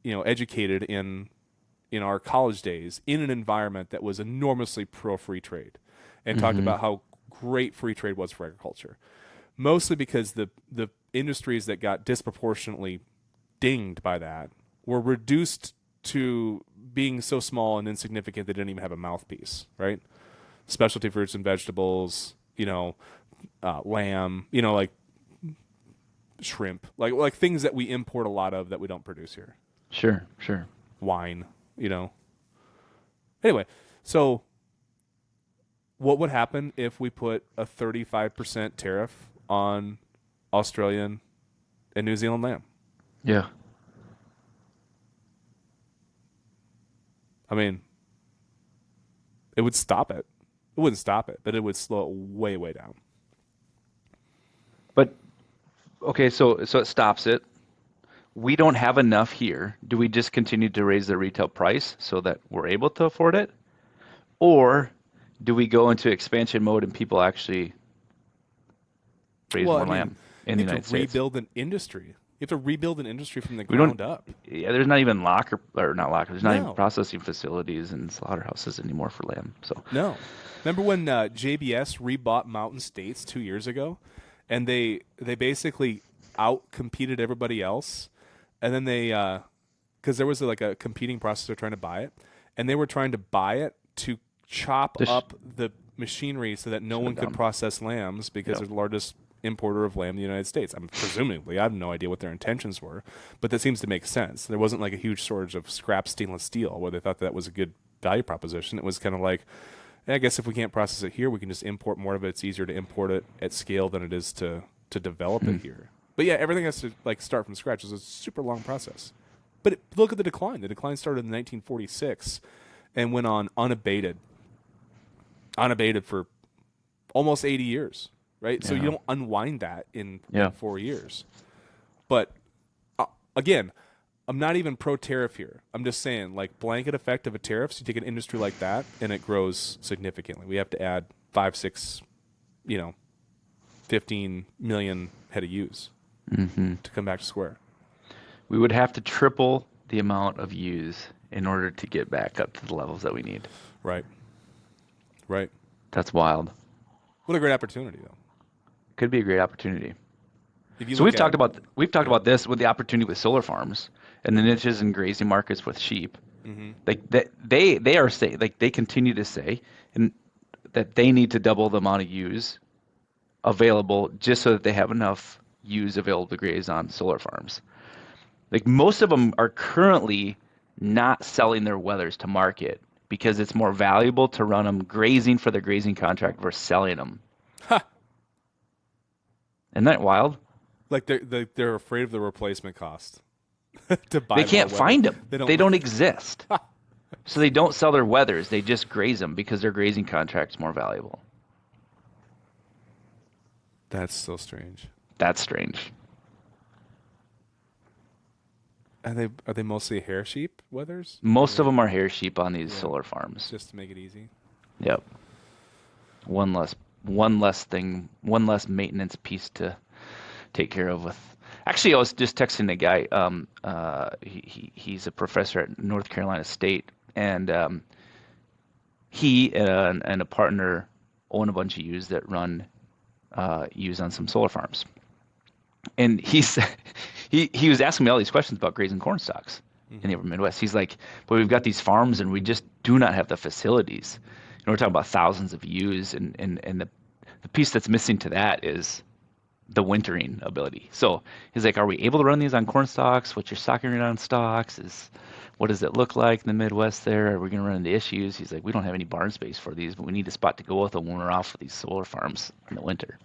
educated in our college days in an environment that was enormously pro free trade, and talked about how great free trade was for agriculture. Mostly because the industries that got disproportionately dinged by that were reduced to being so small and insignificant they didn't even have a mouthpiece, right? Specialty fruits and vegetables, lamb, like shrimp, like things that we import a lot of that we don't produce here. Sure. Wine, Anyway, so what would happen if we put a 35% tariff on Australian and New Zealand lamb? Yeah. I mean, it would stop it. It wouldn't stop it, but it would slow it way, way down. But okay, so it stops it. We don't have enough here. Do we just continue to raise the retail price so that we're able to afford it? Or do we go into expansion mode and people actually raise more lamb in the United States? Rebuild an industry. You have to rebuild an industry from the ground up. Yeah, there's not even there's not even processing facilities and slaughterhouses anymore for lamb. So no. Remember when JBS rebought Mountain States 2 years ago, and they basically out-competed everybody else, and then they because there was like a competing processor trying to buy it, and they were trying to buy it to chop up the machinery so that no one could process lambs because they're the largest importer of lamb in the United States. I'm presumably, I have no idea what their intentions were, but that seems to make sense. There wasn't like a huge shortage of scrap stainless steel where they thought that was a good value proposition. It was kind of like, I guess if we can't process it here, we can just import more of it. It's easier to import it at scale than it is to develop it here. But yeah, everything has to like start from scratch. It's a super long process. But look at the decline. The decline started in 1946 and went on unabated for almost 80 years. Right, so you don't unwind that in 4 years. But again, I'm not even pro tariff here. I'm just saying, like, blanket effect of a tariff. So you take an industry like that, and it grows significantly. We have to add 5, 6, 15 million head of ewes to come back to square. We would have to triple the amount of ewes in order to get back up to the levels that we need. Right. Right. That's wild. What a great opportunity, though. Could be a great opportunity. If you So look we've at talked about about this with the opportunity with solar farms and the niches and grazing markets with sheep. Like that, they are say like they continue to say and that they need to double the amount of ewes available just so that they have enough ewes available to graze on solar farms. Like most of them are currently not selling their wethers to market because it's more valuable to run them grazing for their grazing contract versus selling them. Ha! Isn't that wild? Like they're afraid of the replacement cost to buy. They can't more find weather. them. They don't exist. So they don't sell their wethers. They just graze them because their grazing contract's more valuable. That's so strange. That's strange. Are they mostly hair sheep wethers? Most of them are hair sheep on these solar farms. Just to make it easy. Yep. One less thing, one less maintenance piece to take care of with. Actually, I was just texting a guy. He's a professor at North Carolina State, and he and a partner own a bunch of ewes that run ewes on some solar farms. And he was asking me all these questions about grazing corn stalks in the upper Midwest. He's like, "But we've got these farms, and we just do not have the facilities." And we're talking about thousands of ewes, and the piece that's missing to that is the wintering ability. So he's like, "Are we able to run these on corn stalks? What's your stocking rate on stalks? What does it look like in the Midwest there? Are we going to run into issues?" He's like, "We don't have any barn space for these, but we need a spot to go with them when we're off of these solar farms in the winter."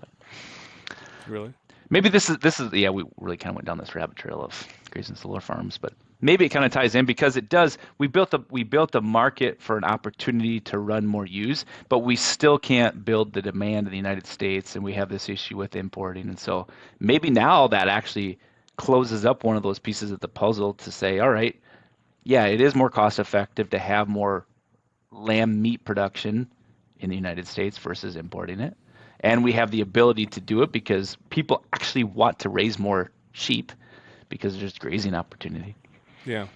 Really? Maybe this is yeah, we really kind of went down this rabbit trail of grazing solar farms, but maybe it kind of ties in because it does. We built a market for an opportunity to run more ewes, but we still can't build the demand in the United States, and we have this issue with importing. And so maybe now that actually closes up one of those pieces of the puzzle to say, all right, yeah, it is more cost effective to have more lamb meat production in the United States versus importing it. And we have the ability to do it because people actually want to raise more sheep because there's grazing opportunity. Yeah.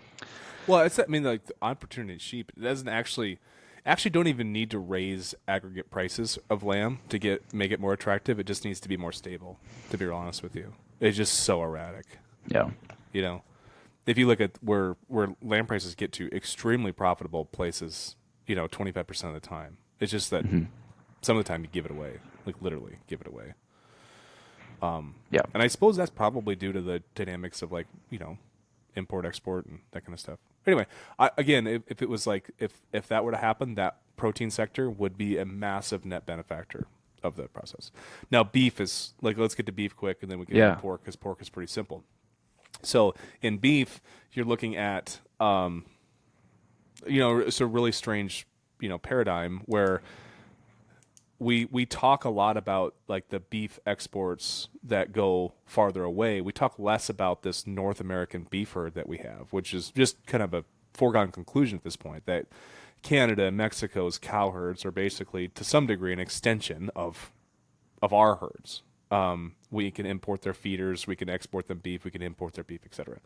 Well, I mean, like the opportunity sheep, it doesn't actually don't even need to raise aggregate prices of lamb to make it more attractive. It just needs to be more stable, to be real honest with you. It's just so erratic. Yeah. If you look at where lamb prices get to extremely profitable places, 25% of the time. It's just that some of the time you give it away. Like literally give it away. Yeah. And I suppose that's probably due to the dynamics of import, export, and that kind of stuff. Anyway, if it was like if that were to happen, that protein sector would be a massive net benefactor of the process. Now, beef is like, let's get to beef quick, and then we can get to pork because pork is pretty simple. So in beef, you're looking at it's a really strange paradigm where we talk a lot about like the beef exports that go farther away. We talk less about this North American beef herd that we have, which is just kind of a foregone conclusion at this point that Canada and Mexico's cow herds are basically to some degree an extension of our herds. We can import their feeders, we can export them beef, we can import their beef, etc.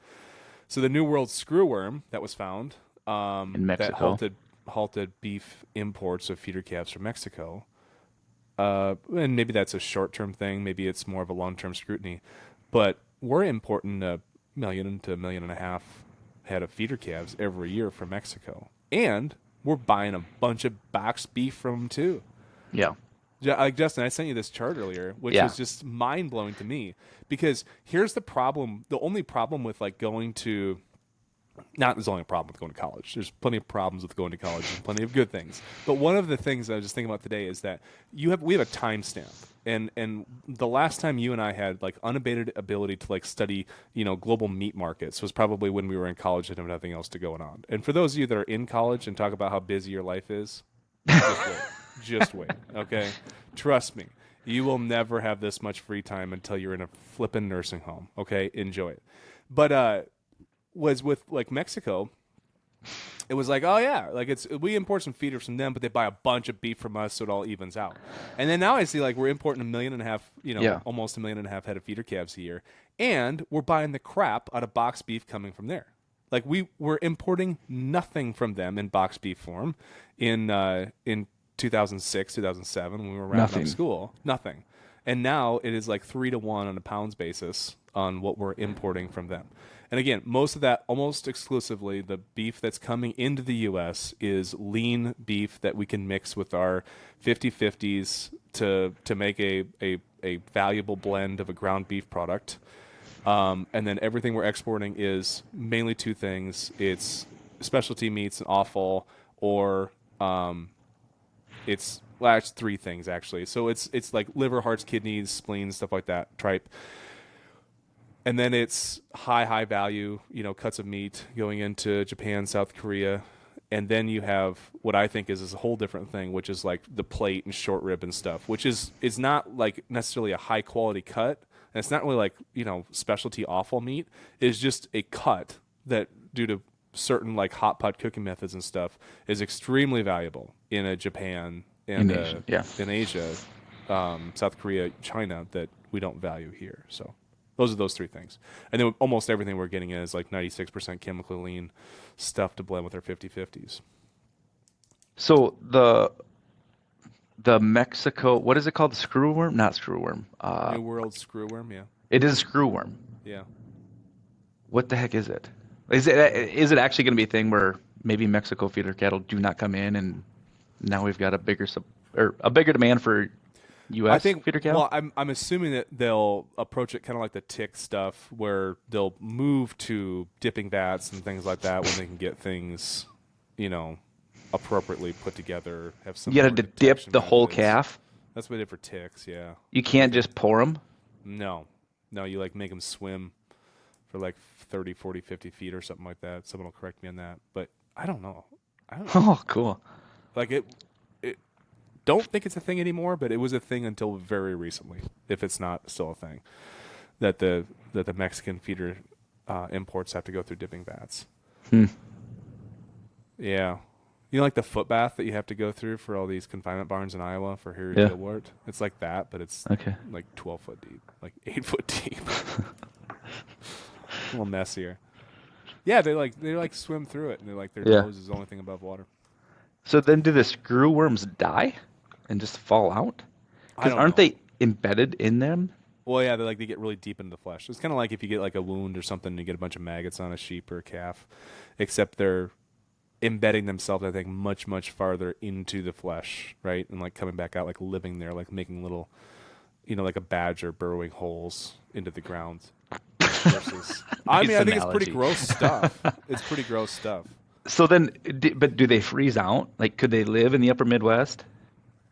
So the New World screwworm that was found in Mexico that halted beef imports of feeder calves from Mexico. And maybe that's a short-term thing. Maybe it's more of a long-term scrutiny. But we're importing 1 million to 1.5 million head of feeder calves every year from Mexico. And we're buying a bunch of boxed beef from them, too. Yeah. Like Justin, I sent you this chart earlier, which was just mind-blowing to me. Because here's the problem. The only problem with like going to... there's only a problem with going to college. There's plenty of problems with going to college and plenty of good things. But one of the things I was just thinking about today is that we have a timestamp. And the last time you and I had like unabated ability to like study, global meat markets was probably when we were in college and had nothing else to going on. And for those of you that are in college and talk about how busy your life is, just wait. Just wait. Okay? Trust me. You will never have this much free time until you're in a flippin' nursing home. Okay? Enjoy it. But was with like Mexico. It was like, oh yeah, like we import some feeders from them, but they buy a bunch of beef from us, so it all evens out. And then now I see like we're importing 1.5 million, Yeah. almost 1.5 million head of feeder calves a year, and we're buying the crap out of box beef coming from there. Like we were importing nothing from them in box beef form in 2006, 2007 when we were wrapping up Nothing. school, nothing. And now it is like 3 to 1 on a pounds basis on what we're importing from them. And again, most of that, almost exclusively, the beef that's coming into the U.S. is lean beef that we can mix with our 50/50s to make a valuable blend of a ground beef product. And then everything we're exporting is mainly two things. It's specialty meats and offal, or it's three things actually. So it's like liver, hearts, kidneys, spleens, stuff like that, tripe. And then it's high value, cuts of meat going into Japan, South Korea. And then you have what I think is a whole different thing, which is like the plate and short rib and stuff, which is not like necessarily a high quality cut. And it's not really like, specialty offal meat. It's just a cut that, due to certain like hot pot cooking methods and stuff, is extremely valuable in a Japan and In Asia, yeah. in Asia, South Korea, China, that we don't value here. So those are those three things. And then almost everything we're getting in is like 96% chemically lean stuff to blend with our 50/50s. So the Mexico, what is it called? The screwworm? Not screwworm. New World screwworm, yeah. It is screwworm. Yeah. What the heck is it? Is it actually going to be a thing where maybe Mexico feeder cattle do not come in, and now we've got a bigger demand for U.S. I think feeder cattle? well, I'm assuming that they'll approach it kind of like the tick stuff, where they'll move to dipping vats and things like that when they can get things, appropriately put together. Have some You got more to dip detection the whole methods. calf. That's what they did for ticks, yeah. You can't just pour them. No, you like make them swim for like 30, 40, 50 feet or something like that. Someone will correct me on that, but I don't know. Oh, cool. Like it don't think it's a thing anymore, but it was a thing until very recently, if it's not still a thing, that the Mexican feeder imports have to go through dipping vats. Yeah. Like the foot bath that you have to go through for all these confinement barns in Iowa for Harry Yeah. Gilwart? It's like that, but it's Okay. like 12 foot deep, like 8 foot deep. A little messier. Yeah, they swim through it, and their Yeah. nose is the only thing above water. So then do the screwworms die and just fall out? I Because don't aren't know. they embedded in them? Well, yeah, they get really deep into the flesh. It's kind of like if you get like a wound or something, and you get a bunch of maggots on a sheep or a calf, except they're embedding themselves, I think, much, much farther into the flesh, right? And like coming back out, like living there, like making little, like a badger burrowing holes into the ground. Versus, I Nice mean, I think it's pretty analogy. gross stuff. It's pretty gross stuff. So then, but do they freeze out? Like, could they live in the upper Midwest,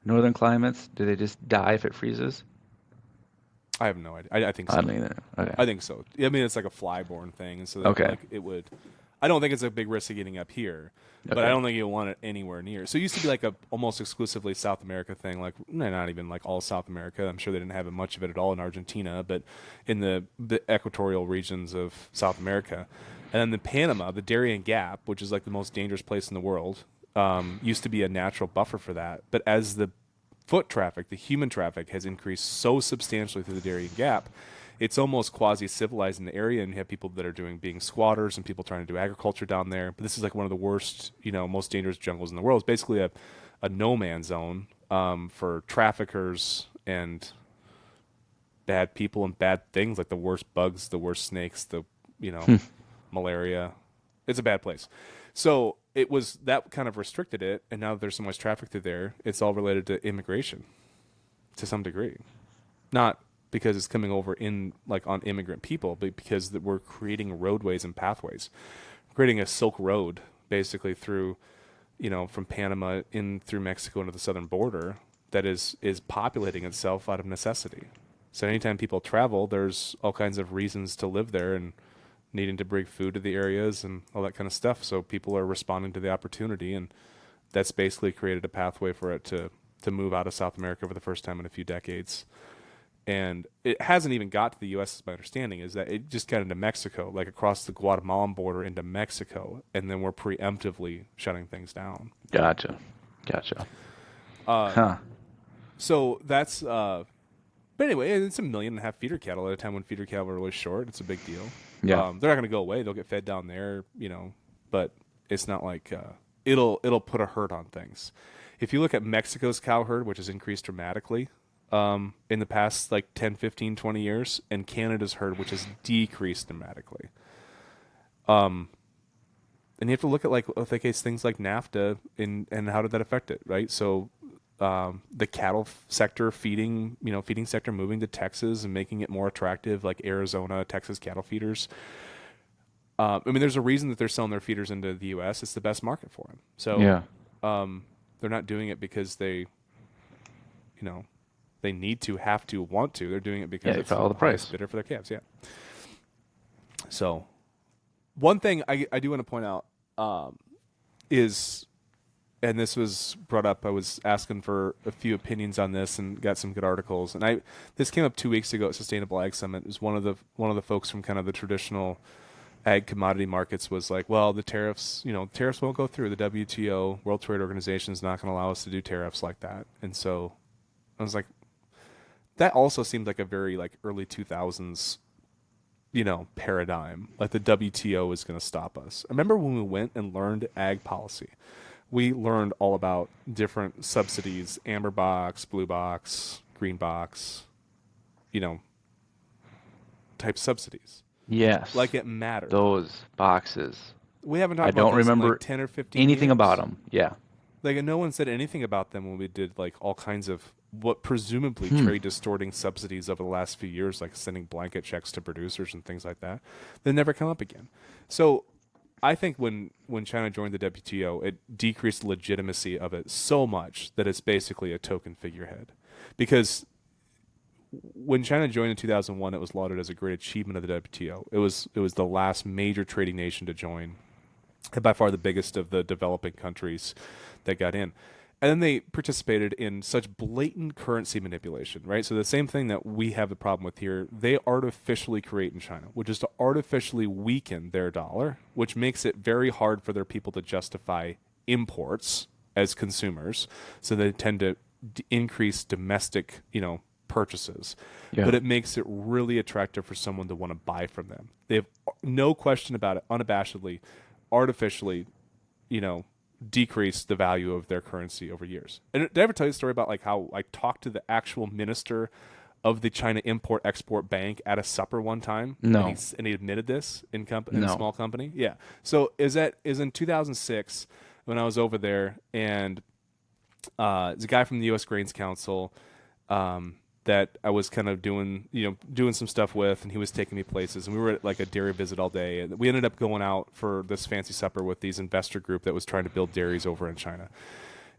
northern climates? Do they just die if it freezes? I have no idea. I think so. I don't either. Okay. I think so. I mean, it's like a flyborne thing, and so that, Okay. like it would. I don't think it's a big risk of getting up here, but Okay. I don't think you'll want it anywhere near. So it used to be like a almost exclusively South America thing, like not even like all South America. I'm sure they didn't have much of it at all in Argentina, but in the equatorial regions of South America, and then the Panama, the Darien Gap, which is like the most dangerous place in the world, used to be a natural buffer for that. But as the foot traffic, the human traffic, has increased so substantially through the Darien Gap, it's almost quasi-civilized in the area, and you have people that are being squatters and people trying to do agriculture down there. But this is like one of the worst, most dangerous jungles in the world. It's basically a no-man's zone for traffickers and bad people and bad things, like the worst bugs, the worst snakes, the malaria. It's a bad place. So it was that kind of restricted it, and now that there's so much traffic through there, it's all related to immigration to some degree. Not because it's coming over in like on immigrant people, but because that we're creating roadways and pathways, creating a Silk Road basically through, from Panama in through Mexico into the southern border that is populating itself out of necessity. So anytime people travel, there's all kinds of reasons to live there and needing to bring food to the areas and all that kind of stuff. So people are responding to the opportunity, and that's basically created a pathway for it to move out of South America for the first time in a few decades. And it hasn't even got to the U.S. is my understanding, is that it just got into Mexico, like across the Guatemalan border into Mexico, and then we're preemptively shutting things down. Gotcha. Huh. So that's but anyway, it's 1.5 million feeder cattle at a time when feeder cattle are really short. It's a big deal. Yeah. They're not going to go away. They'll get fed down there, but it's not like it'll put a hurt on things. If you look at Mexico's cow herd, which has increased dramatically in the past like 10, 15, 20 years, and Canada's herd, which has decreased dramatically. And you have to look at like things like NAFTA and how did that affect it, right? So the cattle sector feeding sector moving to Texas and making it more attractive, like Arizona, Texas cattle feeders. I mean, there's a reason that they're selling their feeders into the U.S. It's the best market for them. So Yeah. they're not doing it because they need to, have to, want to. They're doing it because it's follow the price bidder for their calves. Yeah. So one thing I do want to point out is, and this was brought up, I was asking for a few opinions on this and got some good articles. And this came up 2 weeks ago at Sustainable Ag Summit. It was one of the folks from kind of the traditional ag commodity markets was like, well, the tariffs won't go through. The WTO, World Trade Organization, is not going to allow us to do tariffs like that. And so I was like, that also seemed like a very like early 2000s, paradigm. Like the WTO is going to stop us. I remember when we went and learned ag policy, we learned all about different subsidies, amber box, blue box, green box, type subsidies. Yes. Like it mattered. Those boxes. We haven't talked I about don't those remember in like 10 or 15 anything years. about them. Yeah. Like no one said anything about them when we did like all kinds of what presumably trade distorting subsidies over the last few years, like sending blanket checks to producers and things like that. They never come up again. So I think when China joined the WTO, it decreased the legitimacy of it so much that it's basically a token figurehead. Because when China joined in 2001, it was lauded as a great achievement of the WTO. It was the last major trading nation to join, and by far the biggest of the developing countries that got in. And then they participated in such blatant currency manipulation, right? So the same thing that we have a problem with here, they artificially create in China, which is to artificially weaken their dollar, which makes it very hard for their people to justify imports as consumers. So they tend to increase domestic, purchases. Yeah. But it makes it really attractive for someone to want to buy from them. They have no question about it, unabashedly, artificially, decrease the value of their currency over years. And did I ever tell you a story about like how I talked to the actual minister of the China Import-Export Bank at a supper one time? No. And he admitted this in a small company? Yeah. So is in 2006 when I was over there, and there's a guy from the U.S. Grains Council that I was kind of doing some stuff with, and he was taking me places, and we were at like a dairy visit all day, and we ended up going out for this fancy supper with these investor group that was trying to build dairies over in China.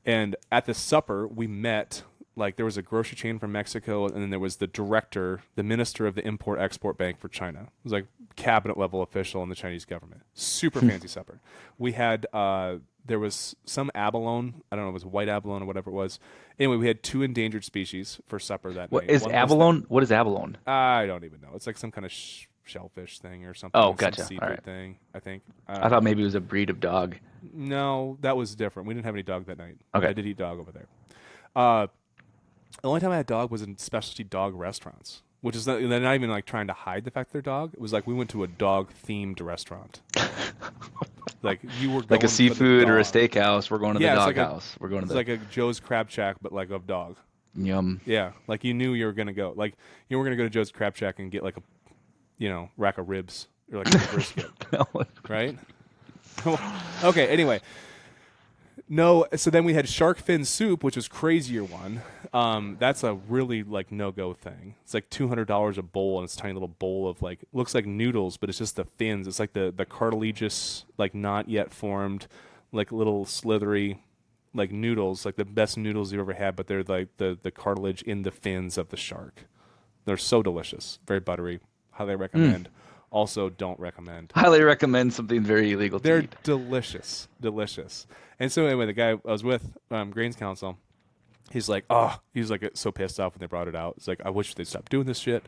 And at the supper, we met, like there was a grocery chain from Mexico, and then there was the minister of the Import-Export Bank for China. It was like cabinet level official in the Chinese government. Super fancy supper. We had there was some abalone. I don't know, it was white abalone or whatever it was. Anyway, we had 2 endangered species for supper that What night. is abalone? What is abalone? I don't even know. It's like some kind of shellfish thing or something. Oh, Some gotcha. seafood All right. thing, I think. I thought maybe it was a breed of dog. No, that was different. We didn't have any dog that night. Okay. I did eat dog over there. The only time I had dog was in specialty dog restaurants, which is they're not even like trying to hide the fact they're dog. It was like we went to a dog themed restaurant. Like you were going Like a for the seafood or a dog. steakhouse. We're going to the Yeah, it's dog like a- house. We're going to It's the like a Joe's Crab Shack, but like of dog. yum. Yeah, like you knew you were gonna go. Like you were gonna go to Joe's Crab Shack and get like a, rack of ribs or like a brisket, right? Okay. Anyway, no. So then we had shark fin soup, which was crazier one. That's a really like no go thing. It's like $200 a bowl, and it's a tiny little bowl of like looks like noodles, but it's just the fins. It's like the cartilaginous, like not yet formed, like little slithery, like noodles, like the best noodles you've ever had, but they're like the cartilage in the fins of the shark. They're so delicious, very buttery. Highly recommend. Also, don't recommend. Highly recommend something very illegal to They're eat. delicious. And so anyway, the guy I was with, Grains Council, he's like, so pissed off when they brought it out. He's like, I wish they'd stop doing this shit.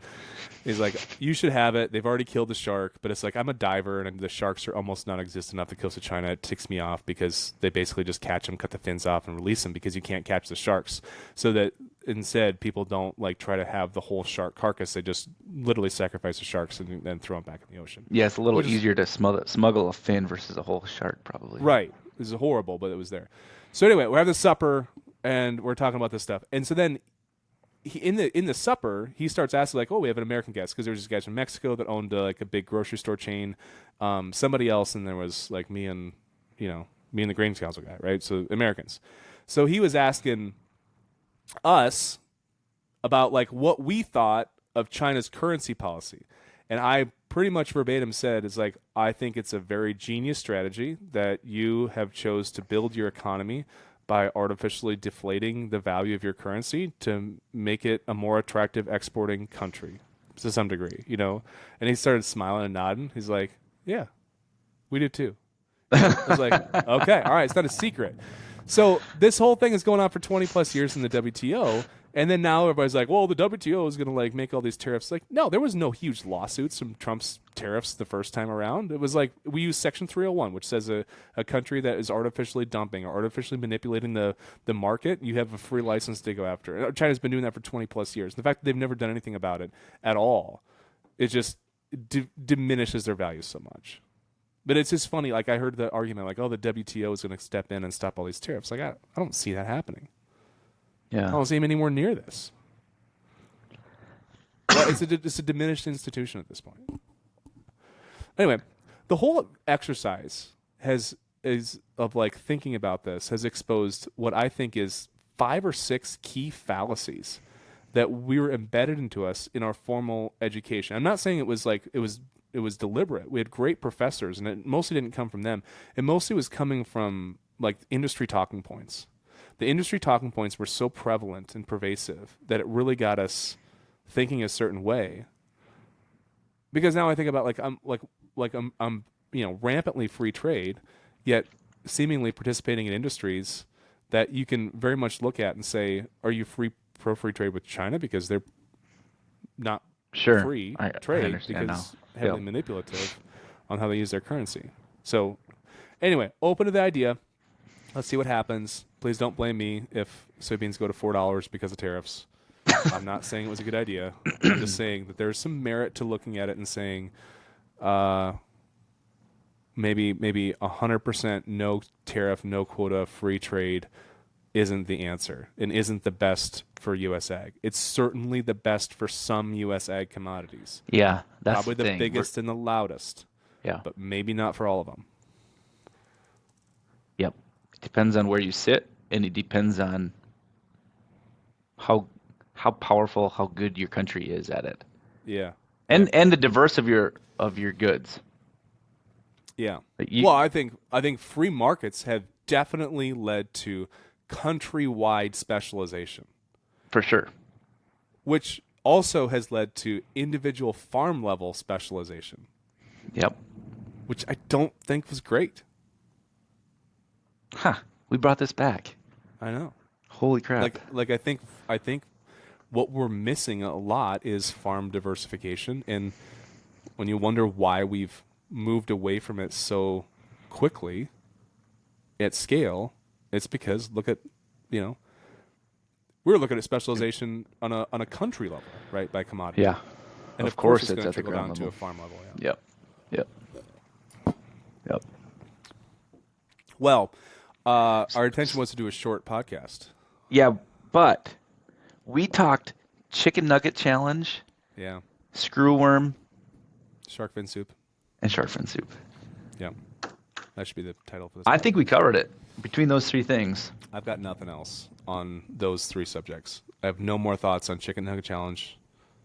He's like, you should have it. They've already killed the shark, but it's like, I'm a diver, and the sharks are almost non-existent off the coast of China. It ticks me off because they basically just catch them, cut the fins off, and release them because you can't catch the sharks. So that instead, people don't like try to have the whole shark carcass. They just literally sacrifice the sharks and then throw them back in the ocean. Yeah, it's a little easier to smuggle a fin versus a whole shark, probably. Right. This is horrible, but it was there. So anyway, we're having supper and we're talking about this stuff. And so then in the supper, he starts asking like, "Oh, we have an American guest," because there was these guys from Mexico that owned like a big grocery store chain. Somebody else, and there was like me and the Grains Council guy, right? So Americans. So he was asking us about like what we thought of China's currency policy. And I pretty much verbatim said, is like, I think it's a very genius strategy that you have chose to build your economy by artificially deflating the value of your currency to make it a more attractive exporting country to some degree, And he started smiling and nodding. He's like, yeah, we do too. I was like, okay, all right, it's not a secret. So this whole thing is going on for 20 plus years in the WTO. And then now everybody's like, well, the WTO is going to like make all these tariffs. Like, no, there was no huge lawsuits from Trump's tariffs the first time around. It was like we use Section 301, which says a country that is artificially dumping or artificially manipulating the market, you have a free license to go after. And China's been doing that for 20 plus years. The fact that they've never done anything about it at all, it just diminishes their value so much. But it's just funny. Like I heard the argument, like, oh, the WTO is going to step in and stop all these tariffs. Like I don't see that happening. Yeah. I don't see him anywhere near this. Well, it's a diminished institution at this point. Anyway, the whole exercise is of like thinking about this has exposed what I think is 5 or 6 key fallacies that we were embedded into us in our formal education. I'm not saying it was deliberate. We had great professors, and it mostly didn't come from them. It mostly was coming from like industry talking points. The industry talking points were so prevalent and pervasive that it really got us thinking a certain way. Because now I think about I'm rampantly free trade, yet seemingly participating in industries that you can very much look at and say, are you pro free trade with China because they're not free trade because heavily manipulative on how they use their currency. So anyway, open to the idea. Let's see what happens. Please don't blame me if soybeans go to $4 because of tariffs. I'm not saying it was a good idea. I'm just saying that there's some merit to looking at it and saying maybe 100% no tariff, no quota, free trade isn't the answer and isn't the best for U.S. ag. It's certainly the best for some U.S. ag commodities. Yeah, that's probably the biggest and the loudest. Yeah, but maybe not for all of them. Yep. It depends on where you sit, and it depends on how powerful, how good your country is at it. Yeah. And the diverse of your goods. Yeah. Well, I think free markets have definitely led to countrywide specialization. For sure. Which also has led to individual farm level specialization. Yep. Which I don't think was great. Huh. We brought this back. I know. Holy crap. Like I think what we're missing a lot is farm diversification, and when you wonder why we've moved away from it so quickly at scale, it's because look at, we're looking at specialization on a country level, right, by commodity. Yeah. And of course it's going to at the trickle ground down level. to a farm level. Yeah. Yep. Well, our intention was to do a short podcast. Yeah, but we talked chicken nugget challenge. Yeah. Screwworm. Shark fin soup. And shark fin soup. Yeah. That should be the title for this. I think we covered it between those 3 things. I've got nothing else on those 3 subjects. I have no more thoughts on chicken nugget challenge,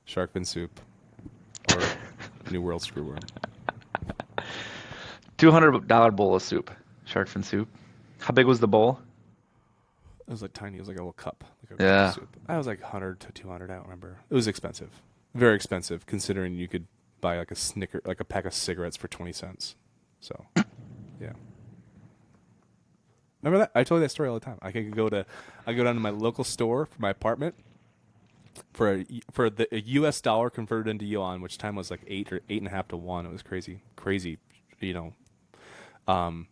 shark fin soup, or New World screwworm. $200 bowl of soup, shark fin soup. How big was the bowl? It was like tiny. It was like a little cup. Like Yeah. Cup of soup. I was like 100 to 200. I don't remember. It was expensive, very expensive, considering you could buy like a pack of cigarettes for 20 cents. So, yeah. Remember that? I told you that story all the time. I go down to my local store for my apartment for a U.S. dollar converted into yuan, which time was like 8 or 8.5 to 1. It was crazy. You know,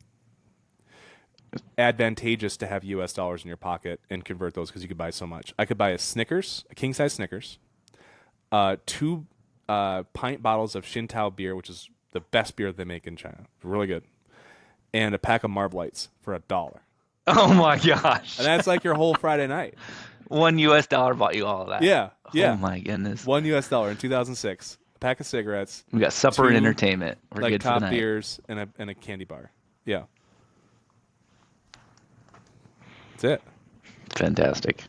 advantageous to have U.S. dollars in your pocket and convert those because you could buy so much. I could buy a king size Snickers, 2 pint bottles of Xintao beer, which is the best beer they make in China. Really good. And a pack of Marblites for $1. Oh my gosh. And that's like your whole Friday night. $1 bought you all of that. Yeah. Oh my goodness. $1 in 2006. A pack of cigarettes. We got supper 2, and entertainment. We're like good for top the night. beers and a candy bar. Yeah. That's it. Fantastic.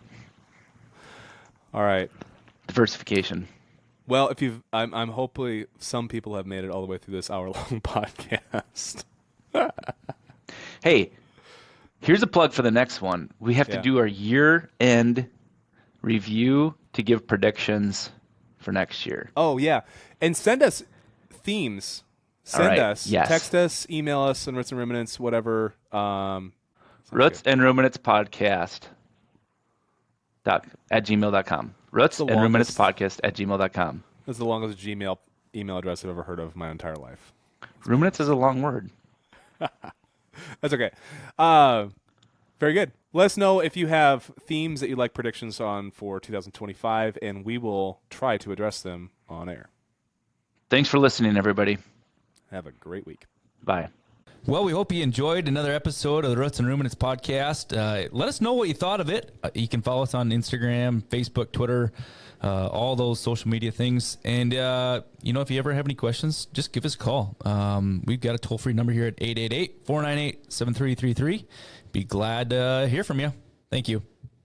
All right. Diversification. Well, I'm hopefully some people have made it all the way through this hour-long podcast. Hey, here's a plug for the next one. We have to do our year-end review to give predictions for next year. Oh, yeah. And send us themes. Send us. Yes. Text us, email us, and Roots and Ruminants, whatever. Roots and Ruminants Podcast at gmail.com. Roots and Ruminants Podcast at gmail.com. That's the longest Gmail email address I've ever heard of in my entire life. Ruminants is a long word. That's okay. Very good. Let us know if you have themes that you'd like predictions on for 2025, and we will try to address them on air. Thanks for listening, everybody. Have a great week. Bye. Well, we hope you enjoyed another episode of the Roots and Ruminants podcast. Let us know what you thought of it. You can follow us on Instagram, Facebook, Twitter, all those social media things. And, if you ever have any questions, just give us a call. We've got a toll-free number here at 888-498-7333. Be glad to hear from you. Thank you.